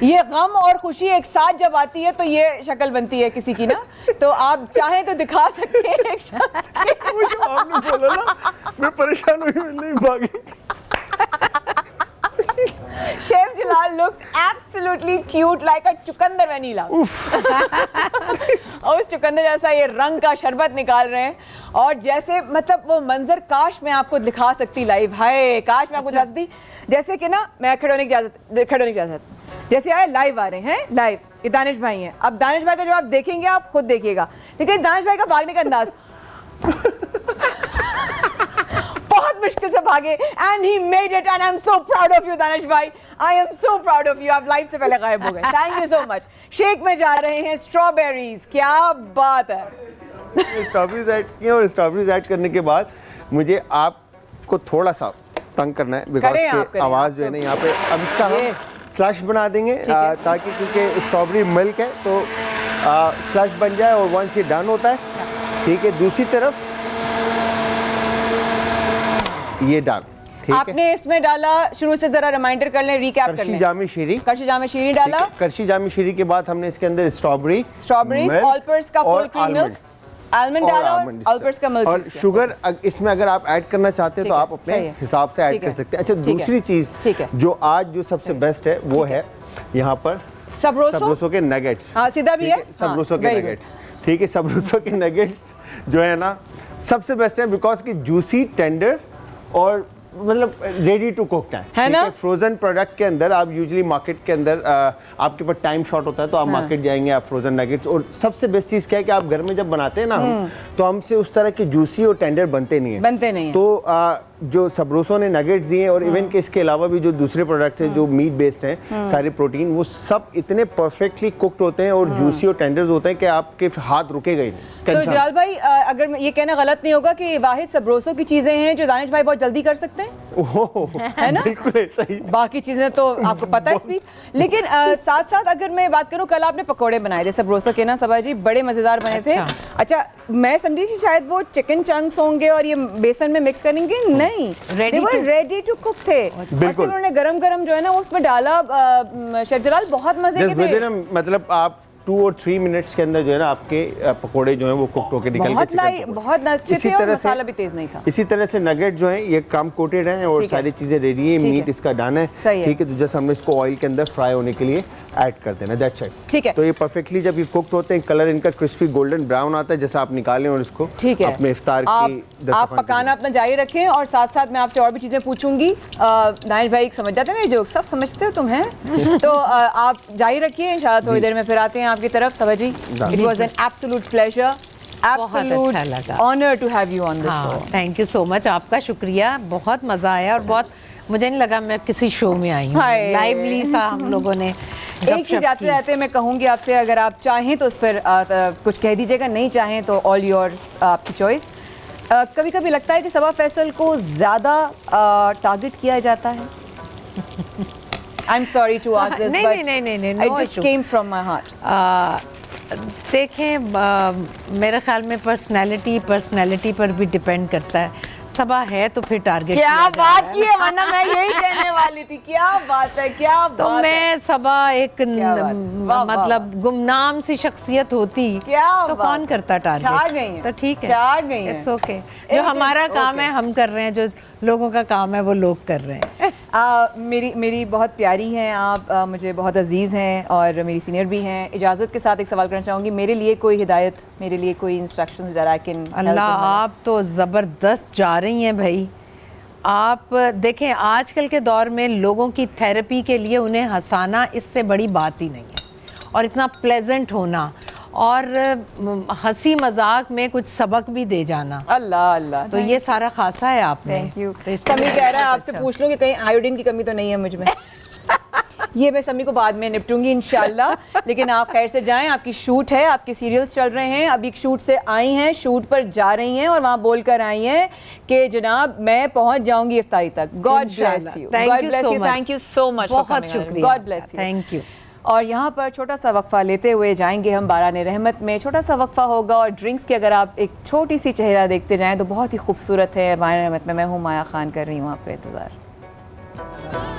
ये गम और खुशी एक साथ जब आती है तो ये शक्ल बनती है किसी की ना, तो आप चाहें तो दिखा सकते हैं एक शख्स के। मुझे आपने बोला ना, मैं परेशान हुई, मैं नहीं भागी। Chef Jalal looks absolutely cute like a चुकंदर when he laughs। और उस चुकंदर जैसा ये रंग का शरबत निकाल रहे हैं, और जैसे मतलब वो मंजर काश मैं आपको दिखा सकती लाइव, हाय काश मैं आपको दिखा सकती, जैसे कि ना, मैं खड़े होने की इजाजत, जैसे आए लाइव आ रहे हैं, लाइव ये दानिश भाई हैं। अब दानिश भाई का जब आप देखेंगे आप खुद देखिएगा, लेकिन दानिश भाई का भागने का अंदाज बहुत मुश्किल से भागे, and he made it, and I am so proud of you Danish भाई, I am so proud of you. आप लाइफ से पहले गायब हो गए, थैंक यू सो मच। शेक में जा रहे हैं स्ट्रॉबेरीज, क्या बात है। स्ट्रॉबेरीज ऐड किए, और स्ट्रॉबेरीज ऐड करने के बाद मुझे आपको थोड़ा सा तंग करना है, बिकॉज आवाज़ जो है ना यहाँ पे, अब इसका हम स्लश बना देंगे, ताकि क्योंकि स्ट्रॉबेरी मिल्क है तो स्लश बन जाए, और वंस ये डन होता है, ठीक है, दूसरी तरफ ये डाल, ठीक आपने है? इसमें डाला, शुरू से जरा रिमाइंडर कर लें, रिकैप कर करशी लें। जामी शीरी, करशी जामी शीरी डाला, करशी जामी शीरी के बाद हमने इसके अंदर स्ट्रॉबेरीज, ऑलपर्स का फुल क्रीम मिल्क, आलमंड डाला, और ऑलपर्स का मिल्क, और शुगर इसमें अगर आप ऐड करना चाहते हैं तो आप अपने हिसाब से ऐड कर सकते हैं। अच्छा, दूसरी चीज जो आज जो सबसे बेस्ट है वो है यहाँ पर सबरूसो के नगेट्स। हाँ, सीधा भी है, सबरूसो के नगेट्स, ठीक है। सबरूसो के नगेट्स जो है ना सबसे बेस्ट है, बिकॉज की जूसी, टेंडर और मतलब रेडी टू कुक है ना। फ्रोजन प्रोडक्ट के अंदर आप यूजुअली मार्केट के अंदर आपके पास टाइम शॉर्ट होता है तो आप मार्केट जाएंगे, आप फ्रोजन नगेट्स। और सबसे बेस्ट चीज़ क्या है कि आप घर में जब बनाते हैं ना तो हमसे उस तरह के जूसी और टेंडर बनते नहीं है। तो जो सबरूसो ने नगेट्स दिए और इवन के इसके अलावा भी जो दूसरे प्रोडक्ट्स हैं जो मीट बेस्ड हैं, सारे प्रोटीन, वो सब इतने परफेक्टली कुक्ड होते हैं और जूसी और टेंडर्स होते हैं कि आपके हाथ रुकेगा ही नहीं। तो जलाल भाई, अगर ये कहना गलत नहीं होगा कि वाहिद सबरूसो की चीजें हैं जो दानिश भाई बहुत जल्दी कर सकते हैं, है ना? बिल्कुल सही। बाकी चीजें तो आपको पता है स्पीड। लेकिन साथ साथ अगर मैं बात करूं, कल आपने पकोड़े बनाए थे सबरूसो के ना सबा जी, बड़े मजेदार बने थे। अच्छा, मैं समझी कि शायद वो चिकन चंक्स होंगे और ये बेसन में मिक्स करेंगे, नहीं, रेडी टू कुक थे। और उन्होंने गरम जो है ना उसमें डाला। शेफ जलाल बहुत मजे के थे। मतलब आप 2 और 3 मिनट्स के अंदर जो है ना आपके पकोड़े जो हैं वो कुक होकर निकल के बहुत अच्छे थे और मसाला भी तेज नहीं था। इसी तरह से नगेट जो है ये कम कोटेड हैं और सारी चीजें रेडी है, मीट इसका डन है, ठीक है। तो जैसे हमने इसको ऑयल के अंदर फ्राई होने के लिए ऐड कर देना, दैट्स इट, ठीक है। तो ये परफेक्टली जब ये कुक्ड होते हैं, कलर इनका क्रिस्पी गोल्डन ब्राउन आता है, जैसा आप निकालें और इसको अपने इफ्तार की आप पकाना अपना जारी रखें। और साथ साथ मैं आपसे और भी चीजें पूछूंगी। दानिश भाई समझ जाते हैं मेरे जोक, सब समझते हो तुम हैं। तो आप जारी रखिए, इंशाल्लाह थोड़ी देर में फिर आते हैं आपकी तरफ। Saba ji, it was an absolute pleasure, absolute honour to have you on this show. Thank you so much, आपका शुक्रिया, बहुत मजा आया और बहुत मुझे नहीं लगा मैं किसी शो में आई हूँ। लाइवली सा हम लोगों ने एक ही जाते जाते मैं कहूँगी आपसे, अगर आप चाहें तो उस पर कुछ कह दीजिएगा, नहीं चाहें तो ऑल योर्स, आपकी चॉइस। कभी कभी लगता है कि सबा फैसल को ज़्यादा टारगेट किया जाता है। I am sorry to ask this, but it just came from my heart. देखें, मेरे ख्याल में पर्सनैलिटी पर भी डिपेंड करता है। सबा है तो फिर टारगेट क्या बात की है, वरना मैं यही कहने वाली थी। क्या बात है, क्या बात तो मैं सबा एक मतलब गुमनाम सी शख्सियत होती तो कौन करता टारगेट। छा गई, तो ठीक है, छा गई, इट्स ओके। जो हमारा काम है हम कर रहे हैं, जो लोगों का काम है वो लोग कर रहे हैं। मेरी बहुत प्यारी हैं आप, मुझे बहुत अजीज़ हैं और मेरी सीनियर भी हैं। इजाज़त के साथ एक सवाल करना चाहूँगी, मेरे लिए कोई हिदायत, मेरे लिए कोई इंस्ट्रक्शंस ज़रा कि अल्लाह, आप तो ज़बरदस्त जा रही हैं भाई। आप देखें, आजकल के दौर में लोगों की थेरेपी के लिए उन्हें हंसाना इससे बड़ी बात ही नहीं है, और इतना प्लेजेंट होना और हंसी मजाक में कुछ सबक भी दे जाना। अल्लाह अल्लाह, तो ये सारा खासा है आपने। Thank you. समी कह रहा है आपसे पूछ लो कि कहीं आयोडीन की कमी तो नहीं है मुझ में। ये मैं समी को बाद में निपटूंगी इंशाल्लाह। लेकिन आप खैर से जाएं, आपकी शूट है, आपके सीरियल्स चल रहे हैं, अभी शूट से आई हैं, शूट पर जा रही हैं और वहाँ बोल कर आई हैं कि जनाब मैं पहुँच जाऊंगी इफ्तारी तक। God bless you, God bless you, thank you so much, बहुत शुक्रिया, God bless you, thank you. और यहाँ पर छोटा सा वक्फा लेते हुए जाएंगे हम बाराने रहमत में। छोटा सा वक्फा होगा और ड्रिंक्स की अगर आप एक छोटी सी चेहरा देखते जाएं तो बहुत ही खूबसूरत है। बाराने रहमत में मैं हूँ माया खान, कर रही हूँ आप पे इंतज़ार।